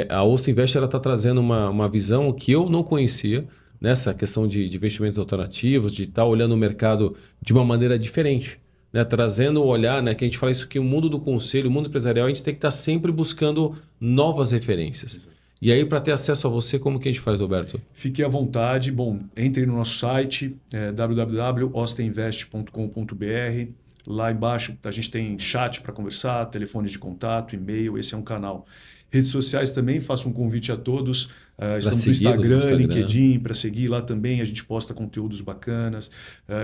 a Osta Invest está trazendo uma visão que eu não conhecia nessa questão de investimentos alternativos, de estar olhando o mercado de uma maneira diferente, né? Trazendo o olhar, né? Que a gente fala isso que o mundo do conselho, o mundo empresarial, a gente tem que estar sempre buscando novas referências. Exato. E aí, para ter acesso a você, como que a gente faz, Roberto? Fique à vontade. Bom, entre no nosso site, www.ostainvest.com.br. Lá embaixo a gente tem chat para conversar, telefones de contato, e-mail, esse é um canal. Redes sociais também, faço um convite a todos. Estamos no Instagram, LinkedIn, para seguir lá também. A gente posta conteúdos bacanas,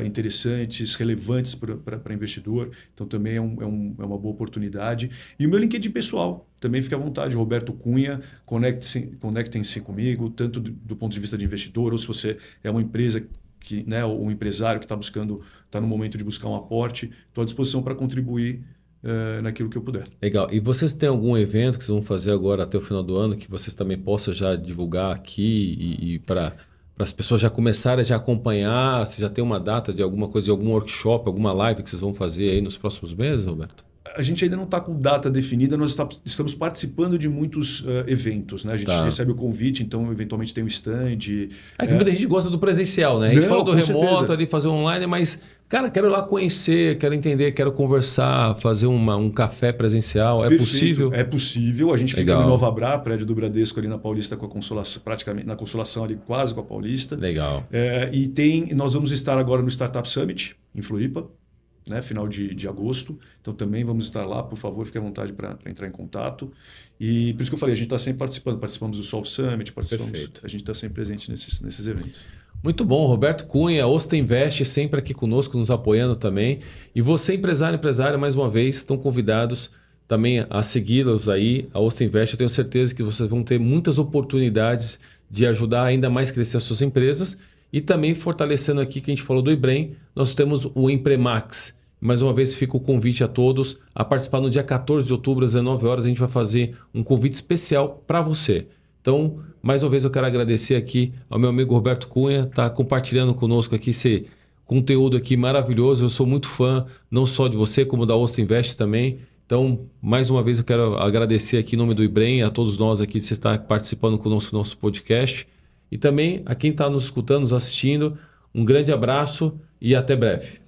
interessantes, relevantes para investidor. Então também é uma boa oportunidade. E o meu LinkedIn pessoal, também fique à vontade, Roberto Cunha, conectem-se comigo, tanto do ponto de vista de investidor, ou se você é uma empresa que, né, um empresário que está no momento de buscar um aporte, estou à disposição para contribuir naquilo que eu puder. Legal. E vocês têm algum evento que vocês vão fazer agora até o final do ano que vocês também possam já divulgar aqui e para as pessoas já começarem a já acompanhar? Você já tem uma data de alguma coisa, de algum workshop, alguma live que vocês vão fazer aí nos próximos meses, Roberto? A gente ainda não está com data definida, nós estamos participando de muitos eventos, né? A gente recebe o convite, então eventualmente tem um stand. Que muita gente gosta do presencial, né? A gente fala do remoto ali, fazer online, mas, cara, quero ir lá conhecer, quero entender, quero conversar, fazer um café presencial. É possível? É possível. A gente fica no Nova Bra, prédio do Bradesco ali na Paulista, com a Consolação, praticamente na Consolação ali quase com a Paulista. Legal. Nós vamos estar agora no Startup Summit, em Floripa. Né, final de agosto. Então também vamos estar lá, por favor, fique à vontade para entrar em contato. E por isso que eu falei, a gente está sempre participamos do Solve Summit, a gente está sempre presente nesses eventos. Muito bom, Roberto Cunha, Osta Invest, sempre aqui conosco, nos apoiando também. E você, empresário, empresária, mais uma vez, estão convidados também a segui-los aí, a Osta Invest. Eu tenho certeza que vocês vão ter muitas oportunidades de ajudar ainda mais a crescer as suas empresas. E também fortalecendo aqui que a gente falou do IBREM, nós temos o Empremax. Mais uma vez fica o convite a todos a participar no dia 14 de outubro, às 19 horas. A gente vai fazer um convite especial para você. Então, mais uma vez eu quero agradecer aqui ao meu amigo Roberto Cunha, tá compartilhando conosco aqui esse conteúdo aqui maravilhoso. Eu sou muito fã, não só de você, como da Osta Invest também. Então, mais uma vez eu quero agradecer aqui em nome do IBREM, a todos nós aqui de você estar participando conosco do nosso podcast. E também a quem está nos escutando, nos assistindo, um grande abraço e até breve.